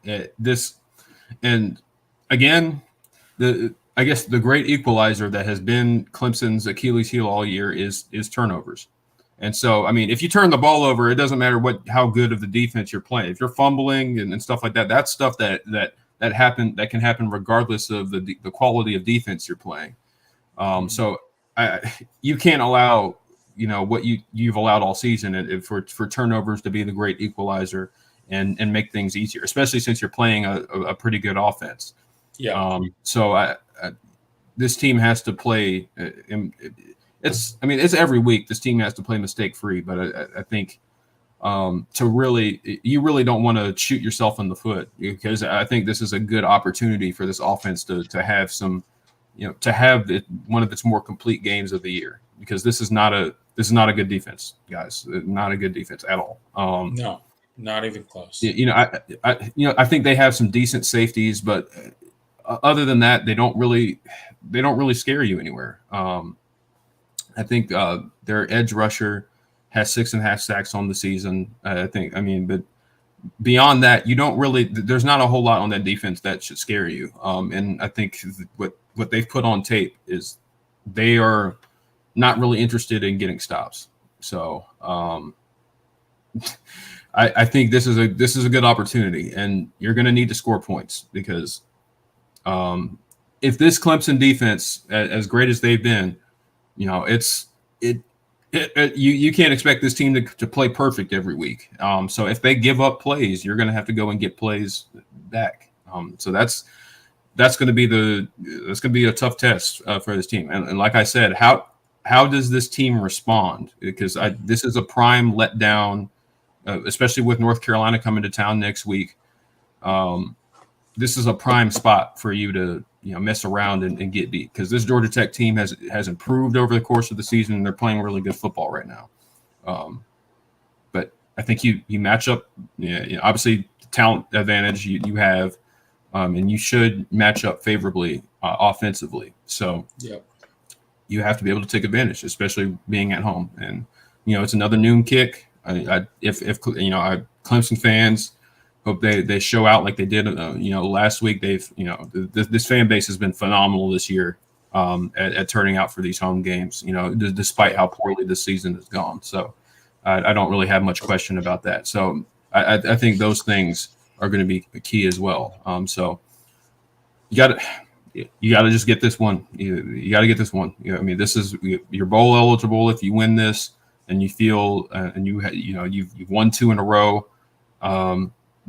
And again, I guess the great equalizer that has been Clemson's Achilles heel all year is turnovers. And so, I mean, if you turn the ball over, it doesn't matter how good of the defense you're playing. If you're fumbling and stuff like that, that's stuff that can happen regardless of the quality of defense you're playing. So you can't allow what you've allowed all season and for turnovers to be the great equalizer and make things easier, especially since you're playing a pretty good offense. Yeah. So this team has to play. It's every week this team has to play mistake free, but I think you really don't want to shoot yourself in the foot, because I think this is a good opportunity for this offense to have some, to have one of its more complete games of the year, because this is not a good defense, guys. Not a good defense at all. No, not even close. I think they have some decent safeties, but other than that, they don't really scare you anywhere. I think their edge rusher has 6.5 sacks on the season. But beyond that, there's not a whole lot on that defense that should scare you. And I think what they've put on tape is they are not really interested in getting stops. So I think this is a good opportunity, and you're going to need to score points, because if this Clemson defense, as great as they've been, you can't expect this team to play perfect every week. So if they give up plays, you're going to have to go and get plays back. So that's going to be a tough test for this team. And like I said, how does this team respond? Because this is a prime letdown, especially with North Carolina coming to town next week. This is a prime spot for you to mess around and get beat, because this Georgia Tech team has improved over the course of the season, and they're playing really good football right now. But I think you match up, obviously the talent advantage you have, and you should match up favorably offensively. So you have to be able to take advantage, especially being at home. And it's another noon kick. If Clemson fans hope they show out like they did last week. They've this fan base has been phenomenal this year at turning out for these home games, despite how poorly this season has gone. So I don't really have much question about that. So I think those things are going to be key as well. So you got to just get this one. You got to get this one. This is, you're bowl eligible if you win this, and you feel and you've won 2 in a row.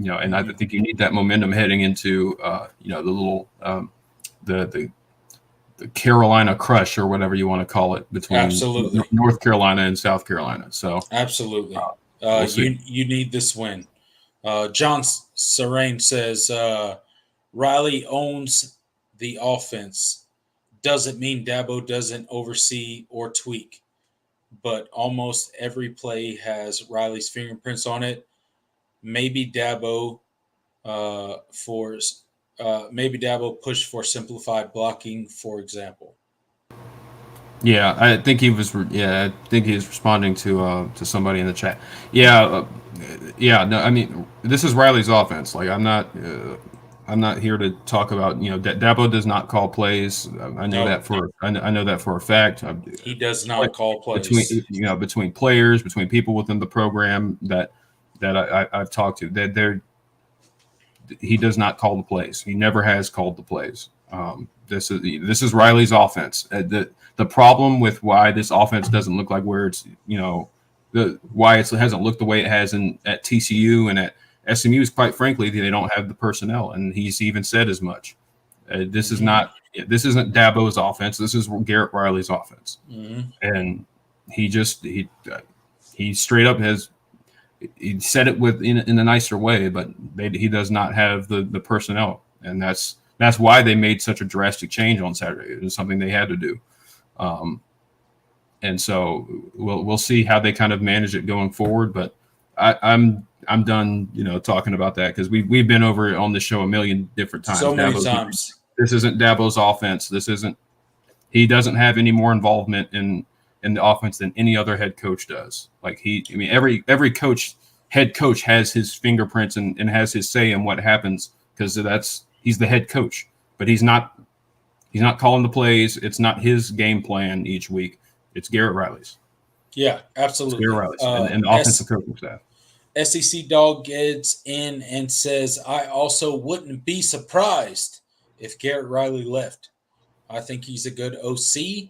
And I think you need that momentum heading into, the Carolina crush, or whatever you want to call it, between North Carolina and South Carolina. So absolutely, you need this win. John Serrain says Riley owns the offense. Doesn't mean Dabo doesn't oversee or tweak, but almost every play has Riley's fingerprints on it. Maybe Dabo pushed for simplified blocking, for example. Yeah, I think he was. Yeah, I think he was responding to somebody in the chat. Yeah, yeah. No, I mean, this is Riley's offense. Like, I'm not here to talk about. Dabo does not call plays. I know No, that I know that for a fact. he does not call Between plays. between players, between people within the program that I've talked to, that he does not call the plays. He never has called the plays. This is Riley's offense. The problem with why this offense doesn't look like where it's why it hasn't looked the way it has at TCU and at SMU is, quite frankly, they don't have the personnel, and he's even said as much. This is Mm-hmm. not this isn't Dabo's offense. This is Garrett Riley's offense, Mm-hmm. and he straight up has he said it in a nicer way, but he does not have the personnel, and that's why they made such a drastic change on Saturday. It was something they had to do, and so we'll see how they kind of manage it going forward. But I'm done, talking about that because we've been over it on the show a million different times. So many times. This isn't Dabo's offense. This isn't. He doesn't have any more involvement in the offense than any other head coach does. Like every head coach has his fingerprints and has his say in what happens because he's the head coach, but he's not calling the plays. It's not his game plan each week. It's Garrett Riley's. Yeah, It's absolutely. Garrett Riley's and the offensive coaching staff. SEC Dog gets in and says, I also wouldn't be surprised if Garrett Riley left. I think he's a good OC,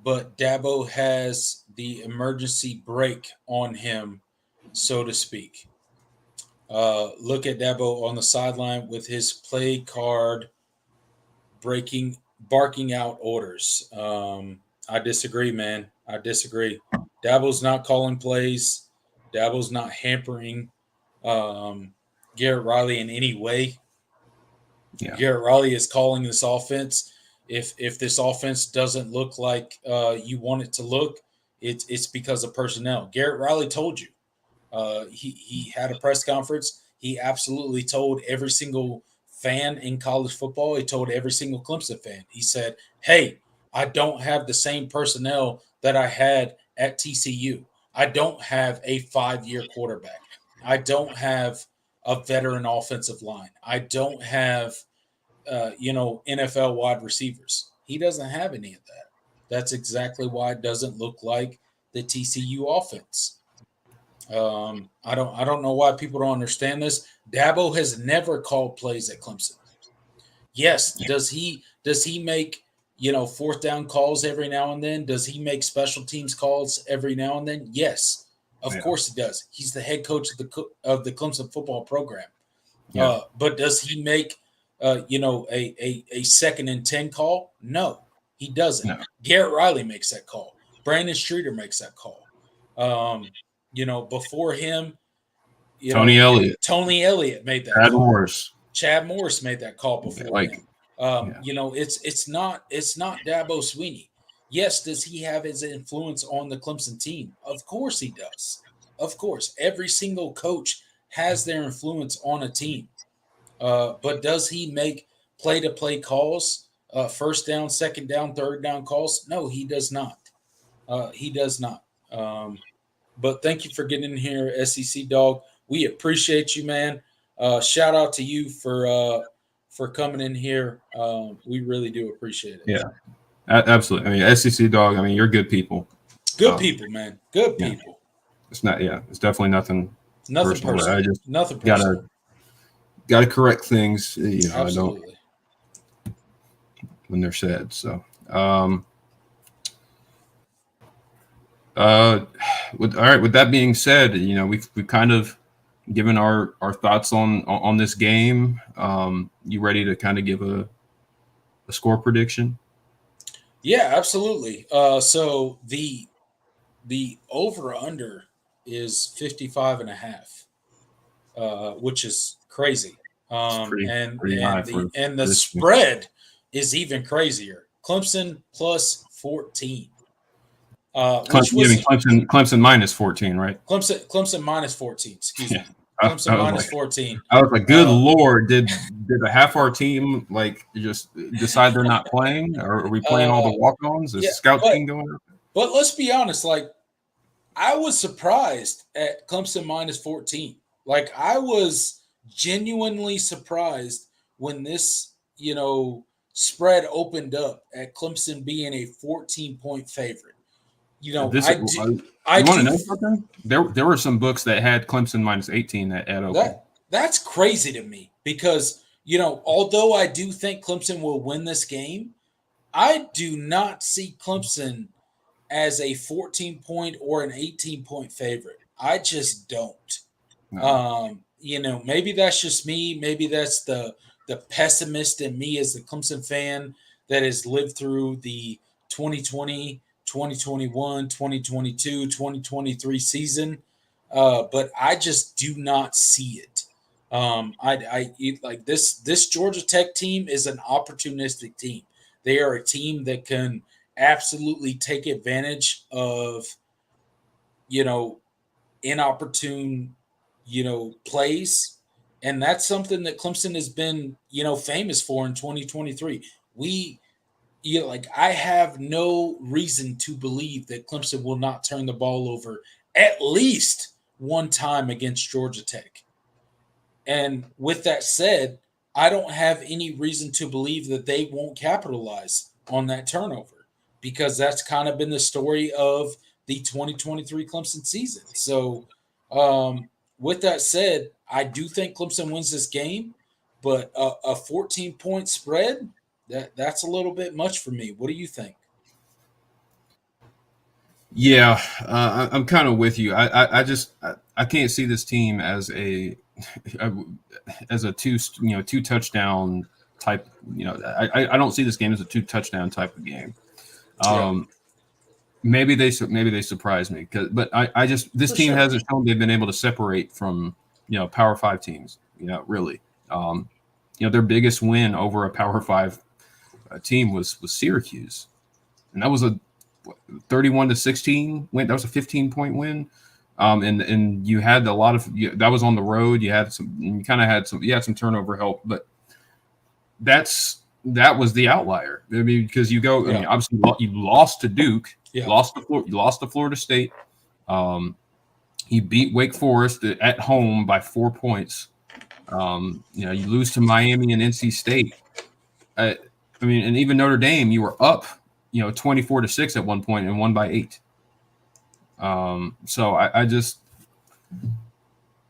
but Dabo has the emergency brake on him, so to speak. Look at Dabo on the sideline with his play card barking out orders. I disagree, man. I disagree. Dabo's not calling plays. Dabo's not hampering Garrett Riley in any way. Yeah. Garrett Riley is calling this offense. If this offense doesn't look like you want it to look, it's because of personnel. Garrett Riley told you. He had a press conference. He absolutely told every single fan in college football. He told every single Clemson fan. He said, "Hey, I don't have the same personnel that I had at TCU. I don't have a 5-year quarterback. I don't have a veteran offensive line. I don't have NFL wide receivers. He doesn't have any of that. That's exactly why it doesn't look like the TCU offense. I don't know why people don't understand this. Dabo has never called plays at Clemson. Yes, does he make fourth down calls every now and then? Does he make special teams calls every now and then? Yes, of course he does. He's the head coach of the Clemson football program. Yeah. But does he make a 2nd and 10 call? No, he doesn't. No. Garrett Riley makes that call. Brandon Streeter makes that call. Before him, Tony Elliott made that call. Chad Morris made that call before him. It's not Dabo Sweeney. Yes, does he have his influence on the Clemson team? Of course he does. Of course, every single coach has their influence on a team. But does he make play-to-play calls, first down, second down, third down calls? No, he does not. He does not. But thank you for getting in here, SEC Dog. We appreciate you, man. Shout out to you for coming in here. We really do appreciate it. Yeah, absolutely. I mean, SEC Dog. I mean, you're good people. Good people, man. Good people. It's not. Yeah, it's definitely nothing. Nothing personal. I just nothing personal. Gotta correct things. Absolutely. I don't when they're said. So. All right. With that being said, we've kind of given our thoughts on this game. You ready to kind of give a score prediction? Yeah, absolutely. So the over under is 55.5, which is crazy. Pretty high and the spread is even crazier. Clemson plus 14. Clemson minus 14, right? Clemson minus 14. Excuse me. Clemson I was minus like, 14. good Lord, did a half our team like just decide they're not playing, or are we playing all the walk-ons? Is Yeah, the scout but team going up? but let's be honest. Like, I was surprised at Clemson minus 14. Like, I was genuinely surprised when this, spread opened up at Clemson being a 14-point favorite. This I you want to do know something? There were some books that had Clemson minus 18 at open. that's crazy to me because, although I do think Clemson will win this game, I do not see Clemson as a 14-point or an 18-point favorite. I just don't. No. Maybe that's just me. Maybe that's the pessimist in me as the Clemson fan that has lived through the 2020, 2021, 2022, 2023 season. But I just do not see it. Like this Georgia Tech team is an opportunistic team. They are a team that can absolutely take advantage of, you know, inopportune, plays. And that's something that Clemson has been, famous for in 2023. I have no reason to believe that Clemson will not turn the ball over at least one time against Georgia Tech. And with that said, I don't have any reason to believe that they won't capitalize on that turnover because that's kind of been the story of the 2023 Clemson season. So, with that said, I do think Clemson wins this game, but a 14-point spread, that's a little bit much for me. What do you think? Yeah, I'm kind of with you. I can't see this team as as a two touchdown type. I don't see this game as a 2 touchdown type of game. Maybe they surprise me but I just this For team sure. hasn't shown they've been able to separate from Power 5 teams. Really. Their biggest win over a Power 5 team was Syracuse, and that was a 31-16 win. That was a 15-point win. And you had a lot of that was on the road. You had some turnover help, but that was the outlier. I mean, because obviously you lost to Duke, you lost to Florida State. You beat Wake Forest at home by 4 points. You lose to Miami and NC State. And even Notre Dame, you were up 24-6 at one point and won by 8. So I just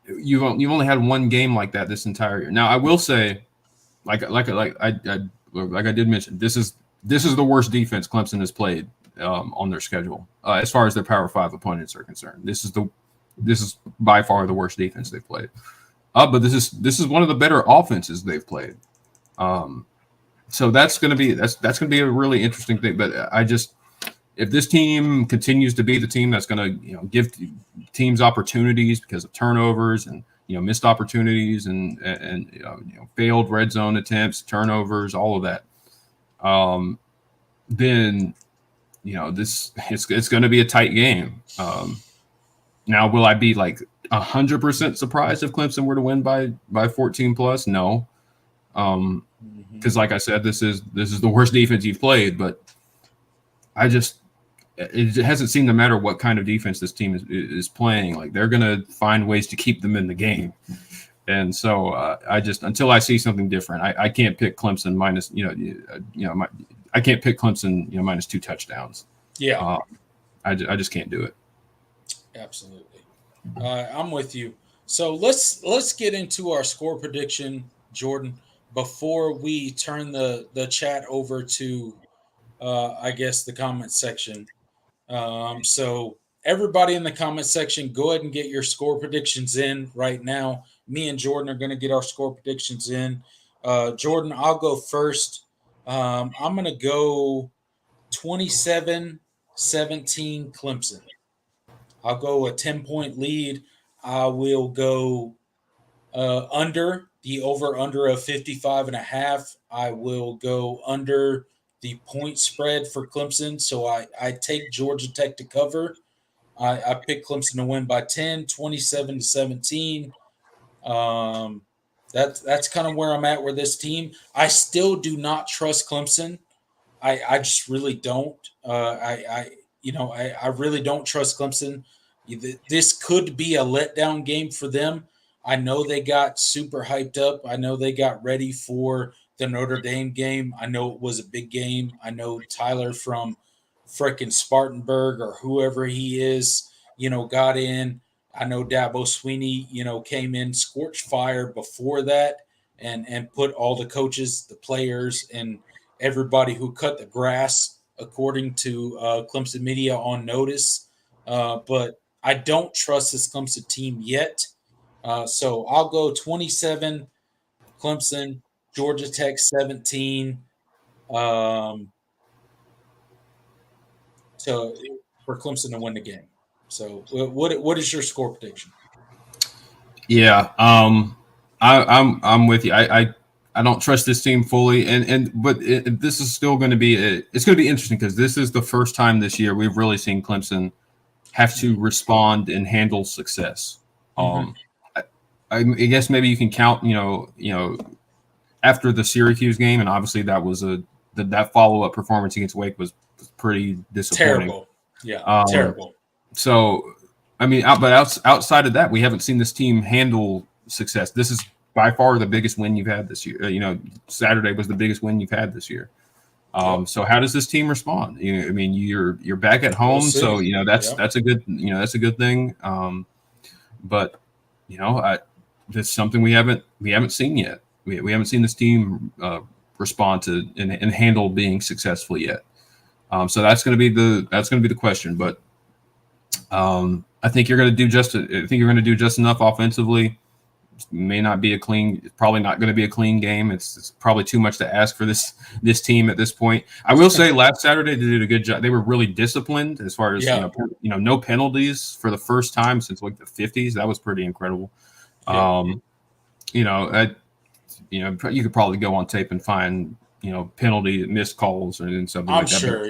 you've only had one game like that this entire year. Now I will say, like I did mention, this is the worst defense Clemson has played on their schedule as far as their Power 5 opponents are concerned. This is by far the worst defense they've played. But this is one of the better offenses they've played. So that's going to be a really interesting thing. But if this team continues to be the team that's going to give teams opportunities because of turnovers and missed opportunities and failed red zone attempts, turnovers, all of that, then it's going to be a tight game. Now, will I be like 100% surprised if Clemson were to win by 14 plus? No. Because like I said, this is the worst defense you've played, but it hasn't seemed to matter what kind of defense this team is playing. Like, they're going to find ways to keep them in the game. And so until I see something different, I can't pick Clemson minus, I can't pick Clemson, minus 2 touchdowns. Yeah. I just can't do it. Absolutely. I'm with you. So let's get into our score prediction, Jordan, before we turn the chat over to, I guess, the comment section. So everybody in the comment section, go ahead and get your score predictions in right now. Me and Jordan are going to get our score predictions in. Jordan, I'll go first. I'm going to go 27-17 Clemson. I'll go a 10-point lead. I will go under the over-under of 55.5. I will go under the point spread for Clemson. So I take Georgia Tech to cover. I pick Clemson to win by 10, 27-17. Um, that's kind of where I'm at with this team. I still do not trust Clemson. I just really don't. I really don't trust Clemson. This could be a letdown game for them. I know they got super hyped up. I know they got ready for the Notre Dame game. I know it was a big game. I know Tyler from frickin' Spartanburg or whoever he is, got in. I know Dabo Sweeney, came in scorched fire before that and put all the coaches, the players, and everybody who cut the grass, according to Clemson media, on notice. But I don't trust this Clemson team yet. So I'll go 27 Clemson, Georgia Tech 17 um, to for Clemson to win the game. So what is your score prediction? Yeah, I'm with you. I don't trust this team fully, but this is still going to be it's going to be interesting because this is the first time this year we've really seen Clemson have to respond and handle success. Mm-hmm. I guess maybe you can count, after the Syracuse game, and obviously that was that follow up performance against Wake was pretty disappointing. Terrible, yeah, terrible. So, I mean, outside of that, we haven't seen this team handle success. This is by far the biggest win you've had this year. Saturday was the biggest win you've had this year. So how does this team respond? I mean, you're back at home, so that's a good thing. But that's something we haven't seen yet. We haven't seen this team respond to and handle being successful yet. So that's going to be the question. But I think you're going to do just enough offensively. May not be probably not going to be a clean game. It's probably too much to ask for this team at this point. I will say last Saturday they did a good job. They were really disciplined as far as no penalties for the first time since like the 50s. That was pretty incredible. Yeah. You could probably go on tape and find penalty missed calls and something like that. Sure,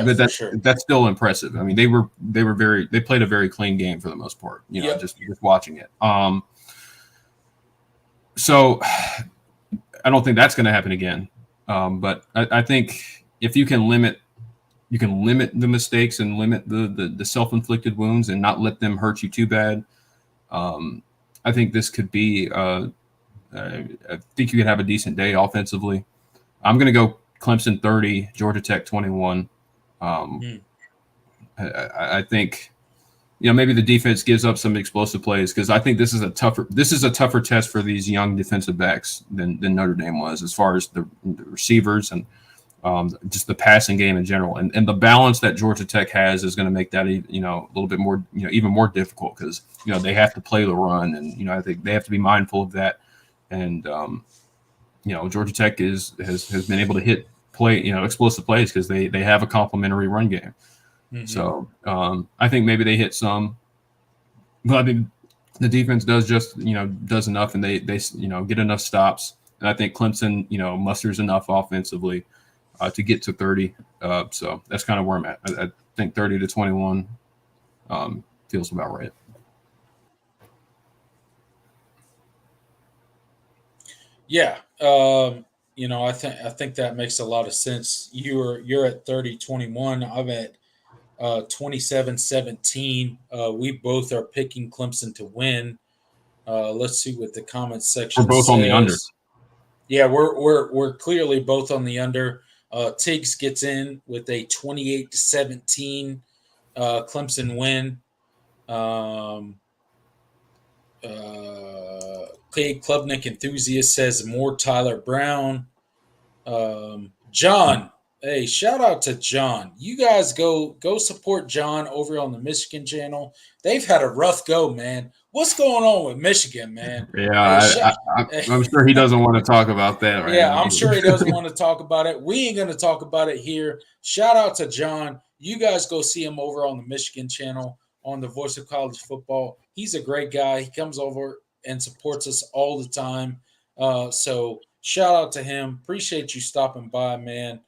but that's still impressive. I mean, they played a very clean game for the most part. Just watching it. So I don't think that's going to happen again. But I think if you can limit the mistakes and limit the self-inflicted wounds and not let them hurt you too bad, I think this could be. I think you could have a decent day offensively. I'm going to go Clemson 30, Georgia Tech 21. I think, maybe the defense gives up some explosive plays because I think this is a tougher test for these young defensive backs than Notre Dame was as far as the receivers and just the passing game in general. And the balance that Georgia Tech has is going to make that, a little bit more, even more difficult because, they have to play the run. And, I think they have to be mindful of that. And, Georgia Tech has been able to hit explosive plays because they have a complementary run game. Mm-hmm. So I think maybe they hit some, but I think the defense does enough and they get enough stops. And I think Clemson, musters enough offensively to get to 30. So that's kind of where I'm at. I think 30-21 feels about right. Yeah, I think that makes a lot of sense. You're at 30-21. I'm at 27-17. We both are picking Clemson to win. Let's see what the comments section says. We're both on the under. Yeah, we're clearly both on the under. Tiggs gets in with a 28-17 Clemson win. Clay Klubnik Enthusiast says more Tyler Brown. John, hey, shout out to John. You guys go support John over on the Michigan channel. They've had a rough go, man. What's going on with Michigan, man? Yeah, I'm sure he doesn't want to talk about that right now. I'm sure he doesn't want to talk about it. We ain't going to talk about it here. Shout out to John. You guys go see him over on the Michigan channel on the Voice of College Football. He's a great guy. He comes over and supports us all the time. So shout out to him. Appreciate you stopping by, man.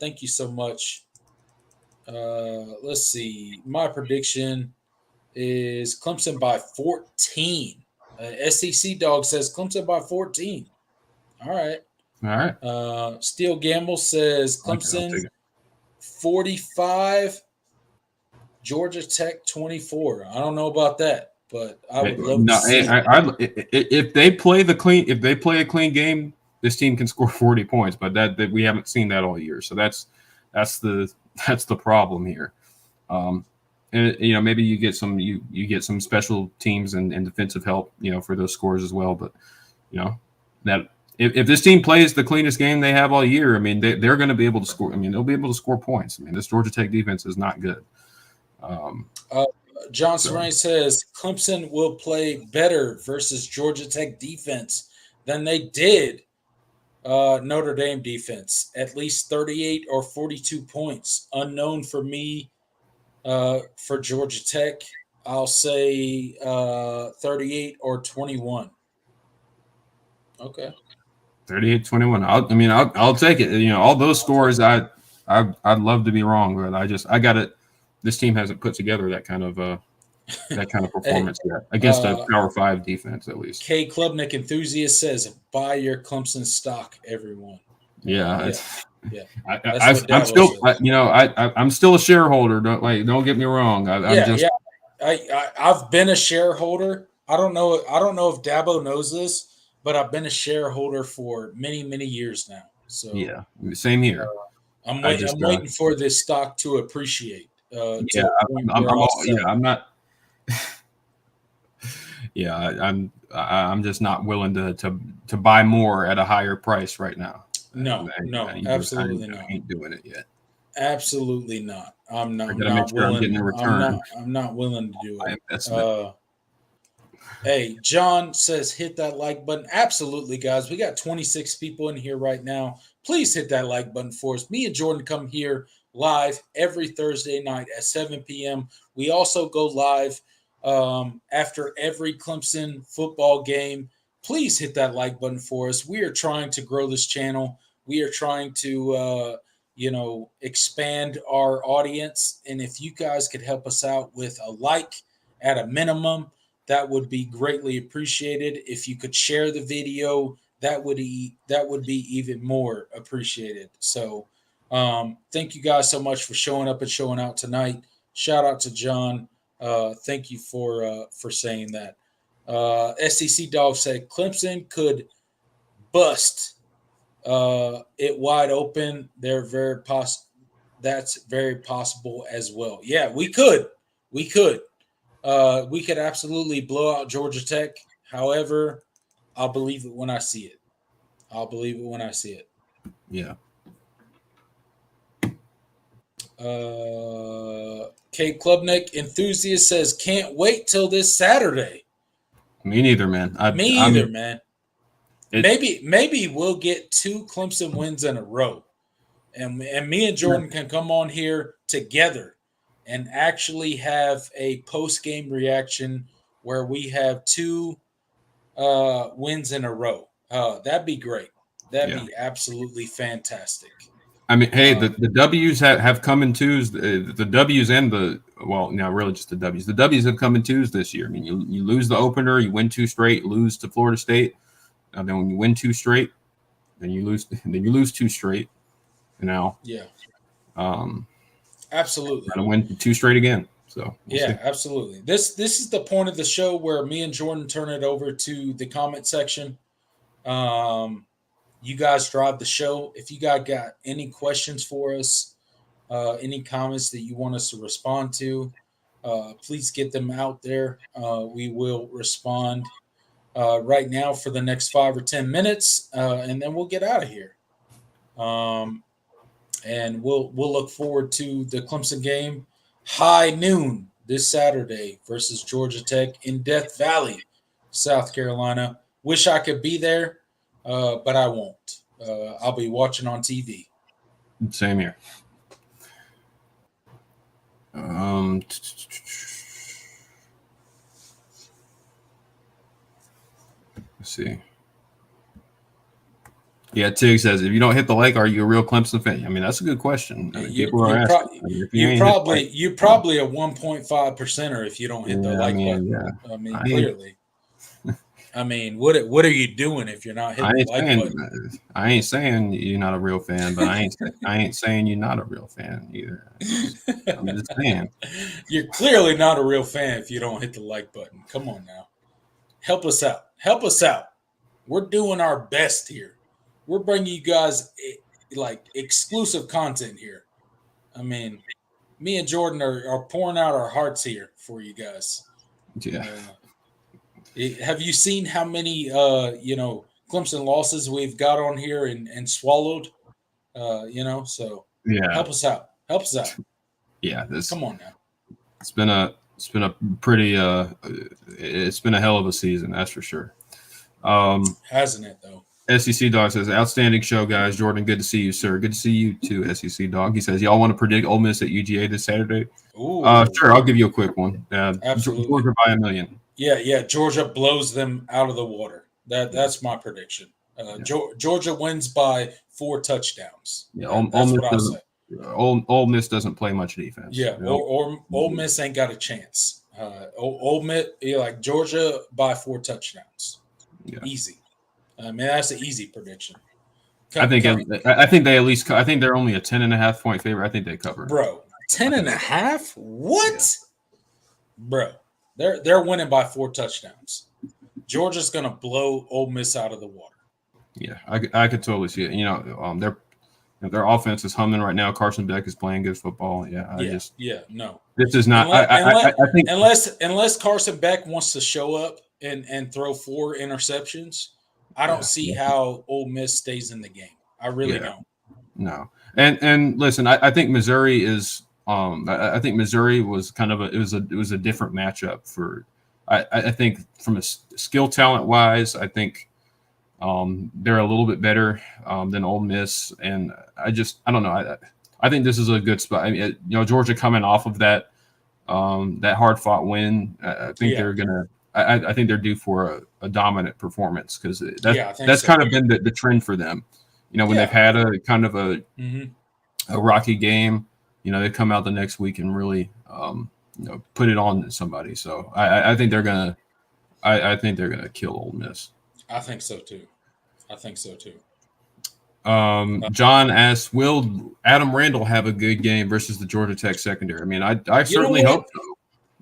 Thank you so much. Let's see. My prediction is Clemson by 14. SEC Dog says Clemson by 14. All right. All right. Steel Gamble says I'll Clemson take it. 45, Georgia Tech 24. I don't know about that, but I would love to see it. If they play a clean game, this team can score 40 points. But that we haven't seen that all year, so that's the problem here. And maybe you get some special teams and defensive help, for those scores as well. But that if this team plays the cleanest game they have all year, I mean they're going to be able to score. I mean they'll be able to score points. I mean this Georgia Tech defense is not good. John Serrane says Clemson will play better versus Georgia Tech defense than they did Notre Dame defense. At least 38 or 42 points. Unknown for me for Georgia Tech. I'll say 38 or 21. Okay. 38-21. I'll take it. All those scores I'd love to be wrong, but I got it. This team hasn't put together that kind of performance yet against a Power 5 defense, at least. K Klubnik Enthusiast says, "Buy your Clemson stock, everyone." Yeah. Yeah. I'm still a shareholder. Don't get me wrong. I've been a shareholder. I don't know if Dabo knows this, but I've been a shareholder for many, many years now. So yeah, same here. I'm waiting for this stock to appreciate. I'm not. I'm just not willing to buy more at a higher price right now. No, absolutely not. I ain't doing it yet. Absolutely not. I'm not willing. I'm not willing to do it. Hey, John says hit that like button. Absolutely, guys. We got 26 people in here right now. Please hit that like button for us. Me and Jordan come here live every Thursday night at 7 p.m. We also go live after every Clemson football game. Please hit that like button for us. We are trying to grow this channel. We are trying to, expand our audience. And if you guys could help us out with a like at a minimum, that would be greatly appreciated. If you could share the video, that would be even more appreciated. So thank you guys so much for showing up and showing out tonight. Shout out to John. Thank you for saying that. SEC Dog said Clemson could bust it wide open. That's very possible as well. Yeah, we could. We could absolutely blow out Georgia Tech. However, I'll believe it when I see it. Yeah. K Klubnik Enthusiast says, can't wait till this Saturday. Me neither, man. Man. Maybe we'll get 2 Clemson wins in a row. And me and Jordan can come on here together and actually have a post-game reaction where we have 2 wins in a row. That'd be great. That'd be absolutely fantastic. I mean, hey, the W's have come in twos. The W's and really just the W's. The W's have come in twos this year. I mean, you lose the opener, you win 2 straight, lose to Florida State. And then when you win 2 straight, then you lose 2 straight. Absolutely. Gonna win 2 straight again. So we'll see. Absolutely. This is the point of the show where me and Jordan turn it over to the comment section. You guys drive the show. If you guys got any questions for us, any comments that you want us to respond to, please get them out there. We will respond right now for the next 5 or 10 minutes, and then we'll get out of here. And we'll look forward to the Clemson game, high noon this Saturday versus Georgia Tech in Death Valley, South Carolina. Wish I could be there, but I won't. I'll be watching on TV. Same here. Let's see. Yeah, Tig says, if you don't hit the like, are you a real Clemson fan? I mean, that's a good question. You're probably a 1.5%er if you don't hit the like button. Yeah. I mean, clearly. I mean, what are you doing if you're not hitting the like button? I ain't saying you're not a real fan, but I ain't saying you're not a real fan either. I'm just saying. You're clearly not a real fan if you don't hit the like button. Come on now. Help us out. Help us out. We're doing our best here. We're bringing you guys like exclusive content here. I mean, me and Jordan are pouring out our hearts here for you guys. Yeah. Have you seen how many Clemson losses we've got on here and swallowed? So Yeah. help us out. Help us out. Yeah, Come on now. It's been a pretty it's been a hell of a season, that's for sure. Hasn't it though? SEC Dog says, outstanding show, guys. Jordan, good to see you, sir. Good to see you too, SEC Dog. He says, y'all want to predict Ole Miss at UGA this Saturday? Ooh. Sure, I'll give you a quick one. Absolutely. Georgia by 1,000,000. Yeah. Georgia blows them out of the water. That's my prediction. Georgia wins by 4 touchdowns. Yeah, that's what I'll say. Ole Miss doesn't play much defense. Yeah, or Ole Miss ain't got a chance. Ole Miss, like Georgia by 4 touchdowns. Yeah. Easy. I mean, that's an easy prediction. I think they at least. I think they're only a 10.5 point favorite. I think they cover. Bro, 10.5? What? Yeah. Bro, they're winning by 4 touchdowns. Georgia's gonna blow Ole Miss out of the water. Yeah, I could totally see it. Their offense is humming right now. Carson Beck is playing good football. No. This is not. I think unless Carson Beck wants to show up and throw 4 interceptions, I don't see how Ole Miss stays in the game. I really don't. No. And listen, I think Missouri is. I think Missouri was kind of it was a different matchup for. I think from a skill talent wise, I think they're a little bit better than Ole Miss, and I don't know. I think this is a good spot. I mean, Georgia coming off of that hard fought win. I think they're gonna. I think they're due for a dominant performance because that's kind of been the trend for them. When they've had a kind of a rocky game, they come out the next week and really put it on somebody. So I think they're gonna. I think they're gonna kill Ole Miss. I think so too. John asks, will Adam Randall have a good game versus the Georgia Tech secondary? I mean, I certainly hope so.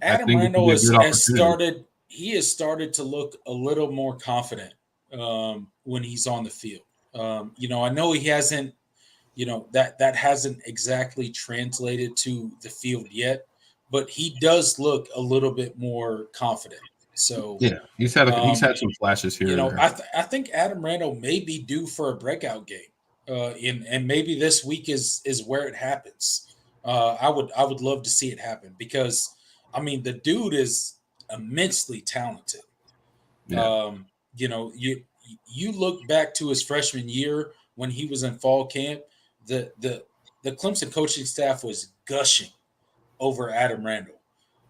Adam Randall has started. He has started to look a little more confident when he's on the field. I know he hasn't. That hasn't exactly translated to the field yet, but he does look a little bit more confident. So yeah, he's had some flashes here. I think Adam Randall may be due for a breakout game, and maybe this week is where it happens. I would love to see it happen because I mean the dude is immensely talented. Yeah. You look back to his freshman year when he was in fall camp, the Clemson coaching staff was gushing over Adam Randall.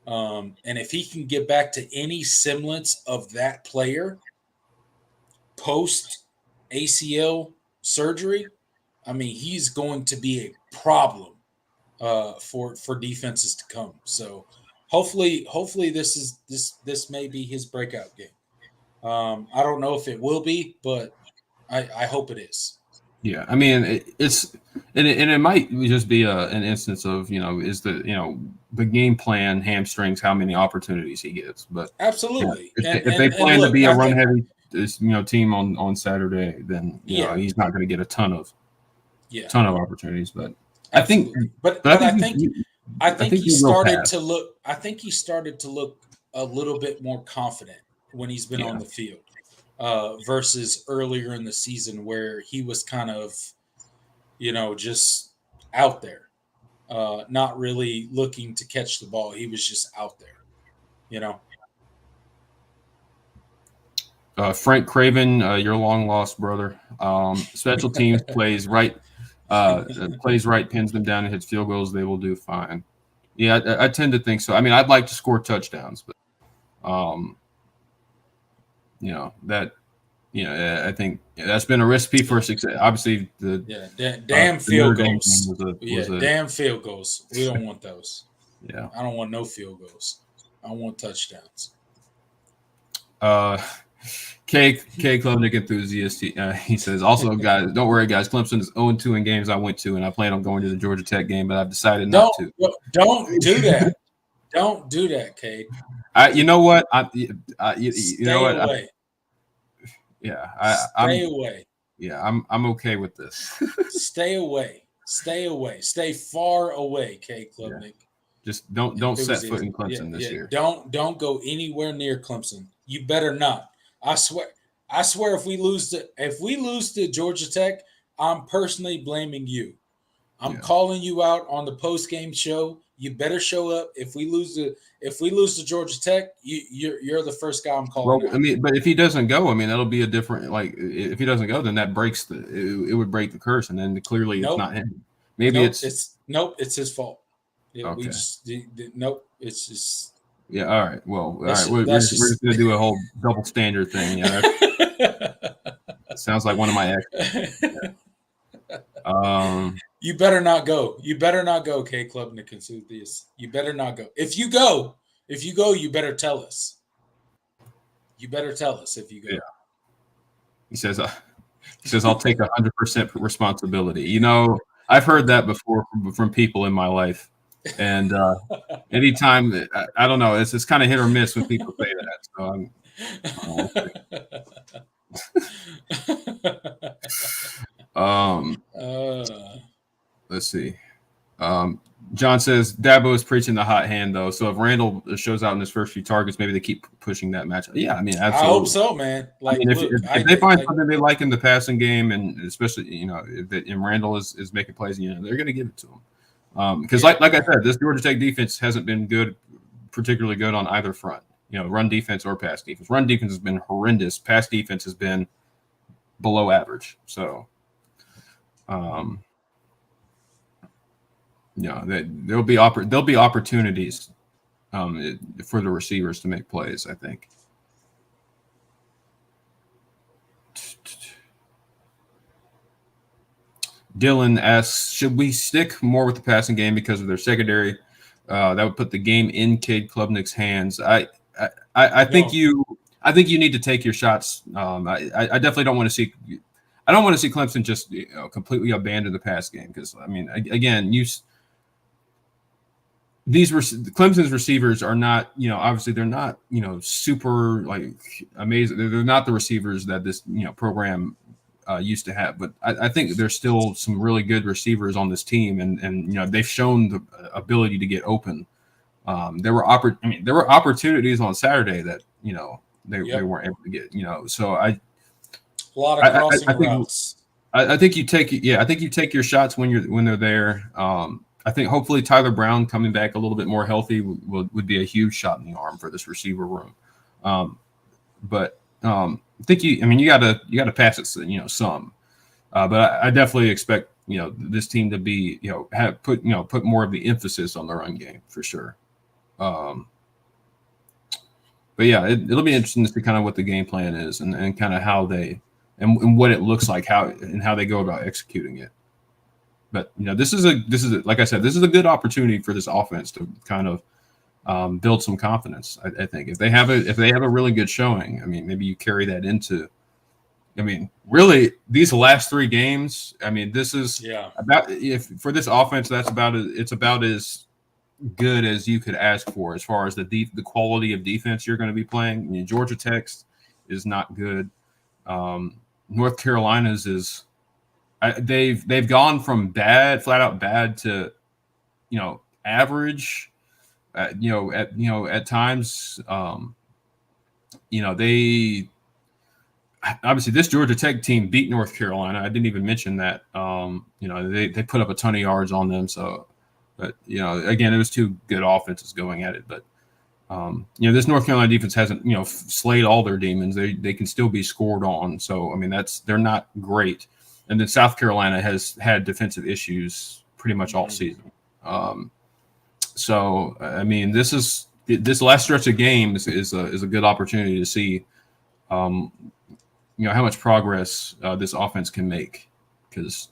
And if he can get back to any semblance of that player post ACL surgery, I mean, he's going to be a problem for defenses to come. So hopefully this may be his breakout game. I don't know if it will be, but I hope it is. Yeah, I mean it might just be an instance of is the game plan hamstrings how many opportunities he gets, but absolutely if they plan to be a run heavy team on Saturday, then he's not going to get a ton of opportunities. But absolutely. I think he started to look. I think he started to look a little bit more confident when he's been on the field. Versus earlier in the season where he was kind of, just out there, not really looking to catch the ball. He was just out there, Frank Craven, your long lost brother. Special teams plays right, pins them down and hits field goals. They will do fine. Yeah, I tend to think so. I mean, I'd like to score touchdowns, but I think that's been a recipe for success. Obviously, damn field goals. Damn field goals. We don't want those. I don't want no field goals. I want touchdowns. K Klubnik enthusiast. He says, also, guys, don't worry, guys. Clemson is 0-2 in games I went to, and I plan on going to the Georgia Tech game, but I've decided not to. Don't do that. Don't do that, Cade. You know what? You know what? Away. Stay away. Yeah, I'm okay with this. Stay away. Stay away. Stay far away, K Klubnik. Yeah. Just don't set foot in Clemson this year. Don't go anywhere near Clemson. You better not. I swear if we lose to Georgia Tech, I'm personally blaming you. I'm calling you out on the post-game show. You better show up. If we lose to Georgia Tech, you're the first guy I'm calling. Well, I mean, but if he doesn't go, I mean, that'll be a different. Like, if he doesn't go, then that breaks it would break the curse, and then clearly it's not him. Maybe it's his fault. Okay. It's just. Yeah. All right. Well, all right. We're just gonna do a whole double standard thing. Yeah. Sounds like one of my exes. Yeah. You better not go. You better not go, K Klubnik enthusiast. You better not go. If you go, you better tell us. You better tell us if you go. Yeah. He says, I'll take 100% responsibility. You know, I've heard that before from people in my life. And anytime, I don't know, it's kind of hit or miss when people say that. So let's see. John says Dabo is preaching the hot hand, though. So if Randall shows out in his first few targets, maybe they keep pushing that matchup. Yeah, I mean, absolutely. I hope so, man. Like, I mean, if they find something they like in the passing game, and especially, you know, if Randall is making plays, you know, they're going to give it to him. Because like I said, this Georgia Tech defense hasn't been particularly good on either front. You know, run defense or pass defense. Run defense has been horrendous. Pass defense has been below average. So, there'll be opportunities for the receivers to make plays, I think. Dylan asks, should we stick more with the passing game because of their secondary? That would put the game in Cade Klubnik's hands. I think you need to take your shots. I definitely don't want to see. I don't want to see Clemson just completely abandon the pass game because I mean, again, Clemson's receivers are not, obviously they're not, super like amazing. They're not the receivers that this program used to have, but I think there's still some really good receivers on this team, and they've shown the ability to get open. There were opportunities on Saturday that they weren't able to get. So a lot of crossing routes. I think you take your shots when they're there. I think hopefully Tyler Brown coming back a little bit more healthy would be a huge shot in the arm for this receiver room. But I think you gotta pass it, some. But I definitely expect this team to be put more of the emphasis on the run game for sure. But yeah, it'll be interesting to see kind of what the game plan is and kind of how they and what it looks like, how they go about executing it. But this is like I said, this is a good opportunity for this offense to kind of build some confidence. I think if they have a really good showing, I mean, maybe you carry that into. I mean, really, these last 3 games. I mean, this is about for this offense. It's about as good as you could ask for as far as the quality of defense you're going to be playing. I mean, Georgia Tech's is not good. North Carolina's is. They've gone from flat out bad to, average. At times, they obviously this Georgia Tech team beat North Carolina. I didn't even mention that. They put up a ton of yards on them. So, but again, it was 2 good offenses going at it. But this North Carolina defense hasn't slayed all their demons. They can still be scored on. So I mean they're not great. And then South Carolina has had defensive issues pretty much all season. So I mean, this last stretch of games is a good opportunity to see, how much progress this offense can make. Because,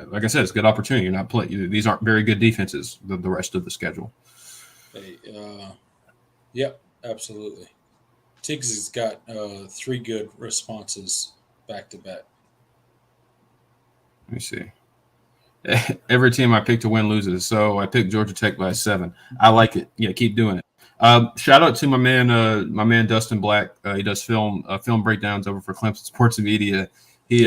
like I said, it's a good opportunity. You're not playing. These aren't very good defenses. The rest of the schedule. Yep, absolutely. Tiggs has got 3 good responses back to back. Let me see. Every team I pick to win loses, so I picked Georgia Tech by 7. I like it. Yeah, keep doing it. Shout out to my man Dustin Black. He does film breakdowns over for Clemson Sports and Media. He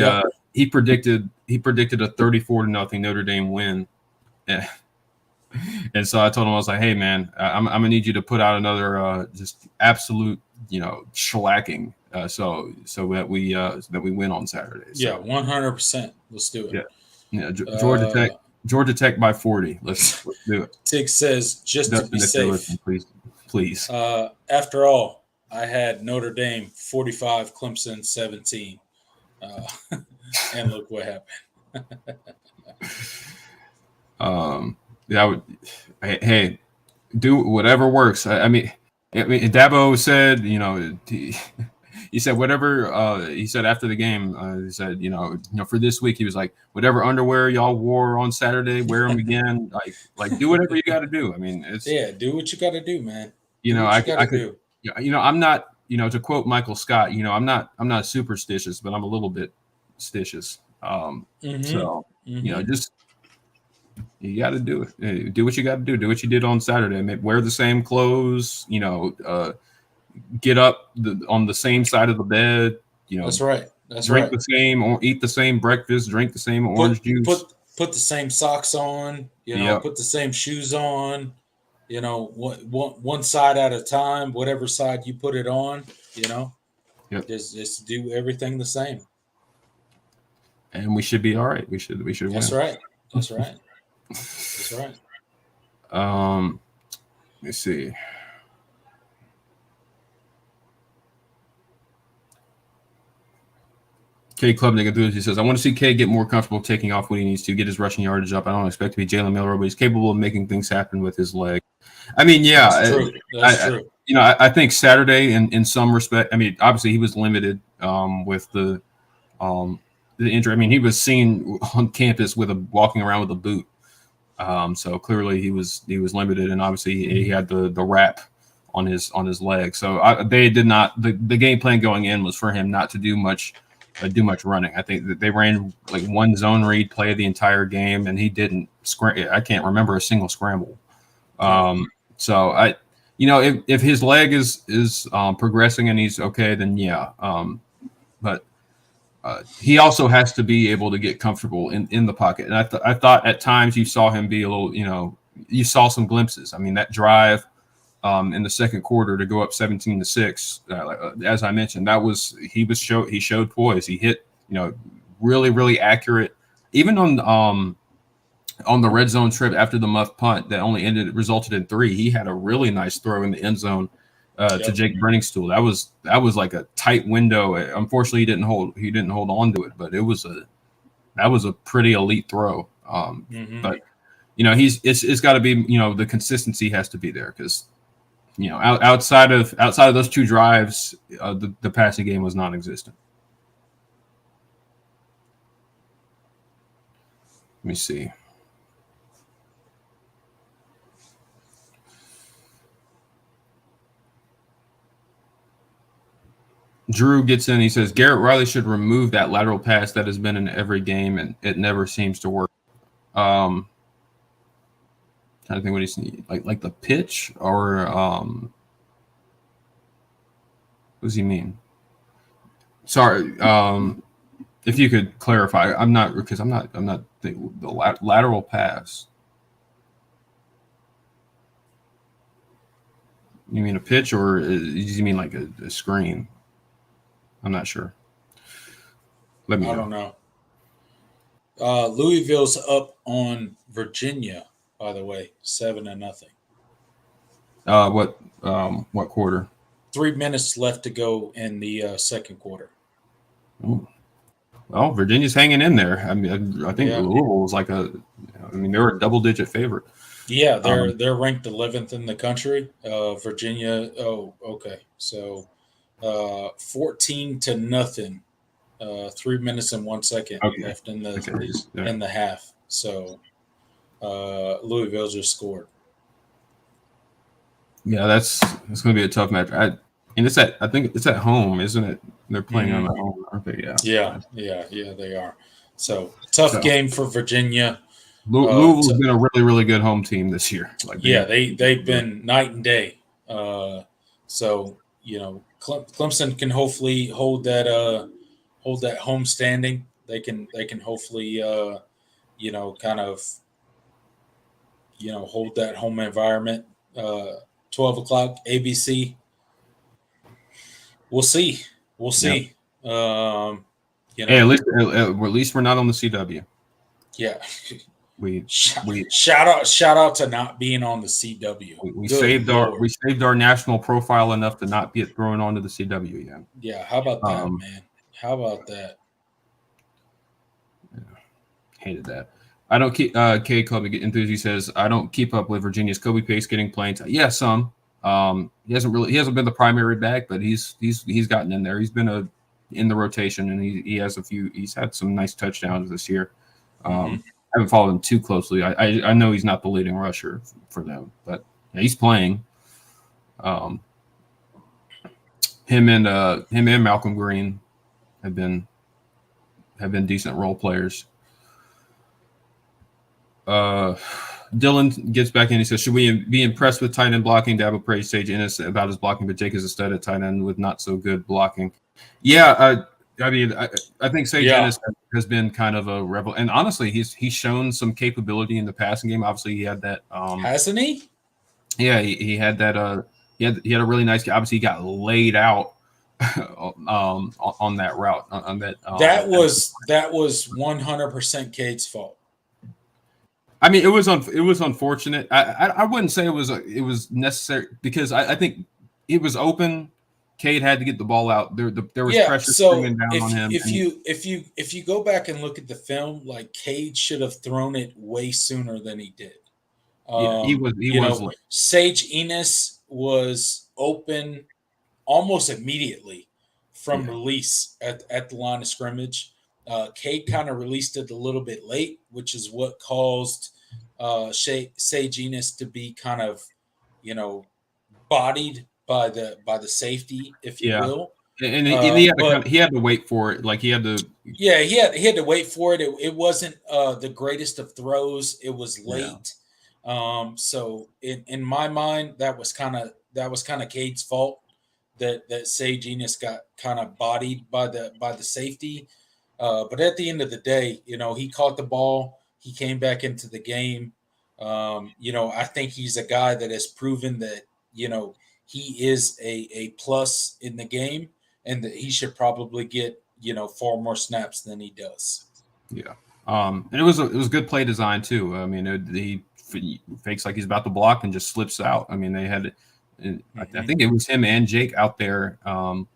predicted a 34-0 Notre Dame win. And so I told him, I was like, hey man, I'm gonna need you to put out another just absolute shellacking so that we win on Saturday. So, yeah, 100%. Let's do it. Yeah, Georgia Tech by 40. Let's do it. Tig says, just Dustin, to be safe. Please. After all, I had Notre Dame 45, Clemson 17. And look what happened. Hey, do whatever works. I mean, Dabo said, he said whatever. He said after the game, he said, for this week, he was like, whatever underwear y'all wore on Saturday, wear them again. Like do whatever you got to do. I mean, do what you got to do, man. I'm not, to quote Michael Scott, I'm not superstitious, but I'm a little bit stitious. So just. You got to do it. Do what you got to do. Do what you did on Saturday. Wear the same clothes. Get up on the same side of the bed. That's right. Drink the same or eat the same breakfast. Drink the same orange juice. Put the same socks on. Put the same shoes on. One side at a time. Whatever side you put it on. Just do everything the same. And we should be all right. We should win. That's right. That's right. That's right. Let's see. K Club Nigga says, I want to see K get more comfortable taking off when he needs to, get his rushing yardage up. I don't expect to be Jalen Milroe, but he's capable of making things happen with his leg. I mean, yeah. That's true. That's true. I think Saturday, in some respect, I mean, obviously he was limited with the injury. I mean, he was seen on campus walking around with a boot. So clearly he was limited, and obviously he had the wrap on his leg. So they did not. The game plan going in was for him not to do much running. I think that they ran like one zone read play the entire game, and he didn't I can't remember a single scramble. So if his leg is progressing and he's okay, then yeah. But he also has to be able to get comfortable in the pocket. And I thought at times you saw him be a little, you saw some glimpses. I mean, that drive in the second quarter to go up 17-6, as I mentioned, he showed poise. He hit, really, really accurate. Even on the red zone trip after the muff punt that only resulted in 3, he had a really nice throw in the end zone to Jake Brenningstool. That was like a tight window. Unfortunately, he didn't hold on to it, but that was a pretty elite throw. But it's got to be, the consistency has to be there, because outside of those 2 drives, the passing game was non-existent. Let me see. Drew gets in. He says Garrett Riley should remove that lateral pass that has been in every game, and it never seems to work. Trying to think what he's like the pitch, or what does he mean? Sorry, if you could clarify. I'm not the lateral pass. You mean a pitch, or do you mean like a screen? I'm not sure. I don't know. Louisville's up on Virginia, by the way, 7-0. What quarter? 3 minutes left to go in the second quarter. Ooh. Well, Virginia's hanging in there. I mean, I think Louisville was they're a double-digit favorite. Yeah, they're ranked 11th in the country. Virginia. Oh, okay. So 14-0. 3 minutes and 1 second left in the half. So Louisville just scored. Yeah, that's going to be a tough match. And I think it's at home, isn't it? They're playing on Mhm. at home, aren't they? Yeah, they are. So tough So game for Virginia. Louisville's been a really, really good home team this year. Like Yeah, they've been night and day. So Clemson can hopefully hold that home standing. They can hopefully kind of hold that home environment. 12 o'clock ABC. We'll see. We'll yeah. see. Hey, at least we're not on the CW. Yeah. We shout out to not being on the CW. we saved our national profile enough to not get thrown onto the CW yet. Yeah, how about that, man? How about that? Yeah, hated that. I don't keep K Kobe Enthusiast says I don't keep up with Virginia's Kobe Pace getting playing time. Yeah, some. He hasn't been the primary back, but he's gotten in there. He's been in the rotation, and he's had some nice touchdowns this year. I haven't followed him too closely. I know he's not the leading rusher for them, but yeah, he's playing. Him and Malcolm Green have been decent role players. Dylan gets back in. He says, "Should we be impressed with tight end blocking?" Dabo praised Sage Ennis about his blocking, but Jake is a stud at tight end with not so good blocking. Yeah, I mean, I think Sage Ennis has been kind of a rebel, and honestly, he's shown some capability in the passing game. Obviously, he had that. Hasn't he? Yeah, he had that. He had a really nice. Obviously, he got laid out on that route. On that. That was 100% Cade's fault. I mean, it was unfortunate. I wouldn't say it was necessary because I think it was open. Cade had to get the ball out. There was pressure coming down on him. If you go back and look at the film, like Cade should have thrown it way sooner than he did. He was late. Sage Ennis was open almost immediately from release at the line of scrimmage. Cade kind of released it a little bit late, which is what caused Sage Ennis to be kind of, bodied by the safety, if you will. And he had to wait for it. Like he had to. Yeah, he had to wait for it. It wasn't the greatest of throws. It was late. Yeah. So in my mind, that was kind of Cade's fault that Sage Ennis got kind of bodied by the safety. But at the end of the day, he caught the ball. He came back into the game. I think he's a guy that has proven that, he is a plus in the game and that he should probably get, far more snaps than he does. Yeah. And it was good play design too. I mean, he fakes like he's about to block and just slips out. I mean, they had, I think it was him and Jake out there. And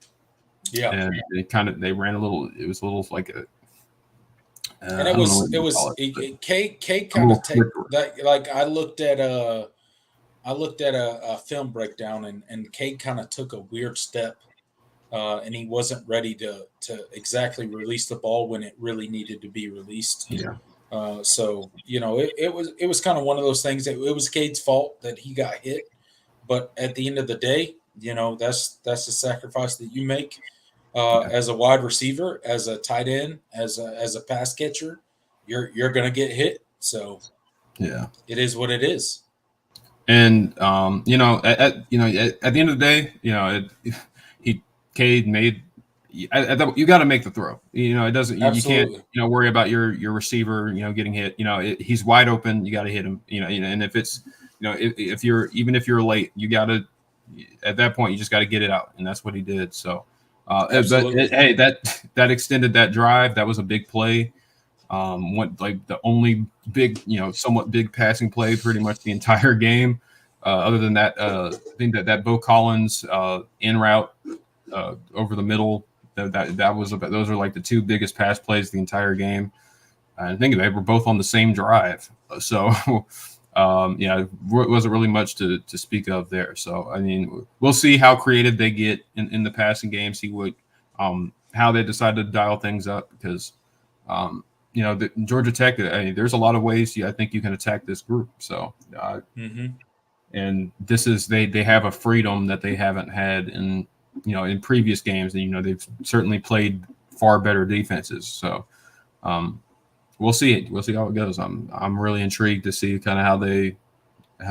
they ran a little. It was a little like a. And Kate kind of take that. Like I looked at a film breakdown and Kate kind of took a weird step, and he wasn't ready to exactly release the ball when it really needed to be released. Yeah. So it was kind of one of those things that it was Cade's fault that he got hit, but at the end of the day, that's the sacrifice that you make as a wide receiver, as a tight end, as a pass catcher. You're gonna get hit. So yeah, it is what it is. And at the end of the day, Cade made. You got to make the throw. It doesn't. Absolutely. You can't. Worry about your receiver. Getting hit. He's wide open. You got to hit him. And if it's, if you're late, you got to. At that point, you just got to get it out, and that's what he did. So, that extended that drive. That was a big play. Went like the only big, somewhat big passing play pretty much the entire game. Other than that, I think that Bo Collins in route over the middle. Those are like the two biggest pass plays the entire game. I think they were both on the same drive. So, it wasn't really much to speak of there. So, I mean, we'll see how creative they get in the passing game, see what how they decide to dial things up because, the Georgia Tech, there's a lot of ways I think you can attack this group. So, and this is they have a freedom that they haven't had in in previous games, and they've certainly played far better defenses. So we'll see it. We'll see how it goes. I'm really intrigued to see kind of how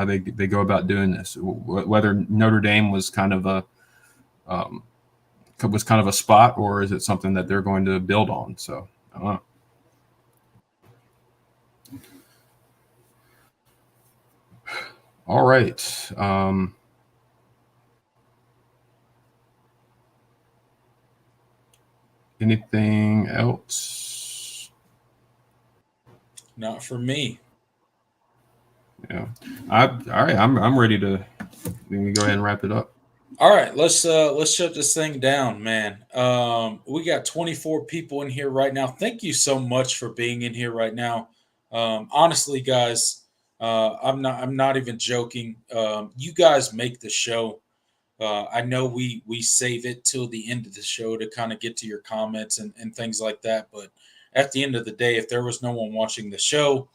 they go about doing this. Whether Notre Dame was kind of a spot, or is it something that they're going to build on? So I don't know. All right. Anything else? Not for me. Yeah. All right. I'm ready to. We can go ahead and wrap it up. All right, let's shut this thing down, man. We got 24 people in here right now. Thank you so much for being in here right now. Honestly, guys, I'm not even joking. You guys make the show. I know we save it till the end of the show to kind of get to your comments and things like that. But at the end of the day, if there was no one watching the show,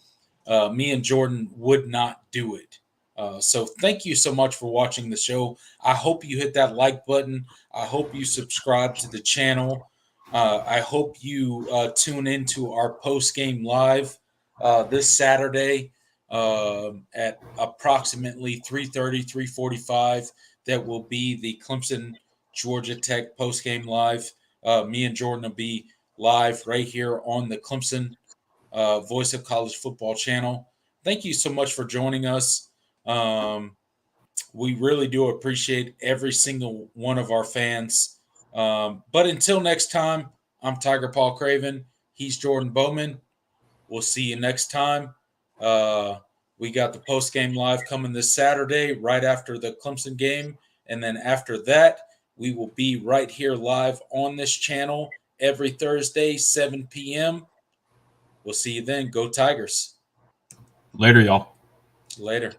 me and Jordan would not do it. So thank you so much for watching the show. I hope you hit that like button. I hope you subscribe to the channel. I hope you tune into our post game live this Saturday at approximately 3:30, 3:45. That will be the Clemson Georgia Tech post game live. Me and Jordan will be live right here on the Clemson Voice of College Football channel. Thank you so much for joining us. We really do appreciate every single one of our fans. But until next time, I'm Tiger Paul Craven. He's Jordan Bowman. We'll see you next time. We got the post game live coming this Saturday, right after the Clemson game. And then after that, we will be right here live on this channel every Thursday, 7 p.m. We'll see you then. Go Tigers. Later, y'all. Later.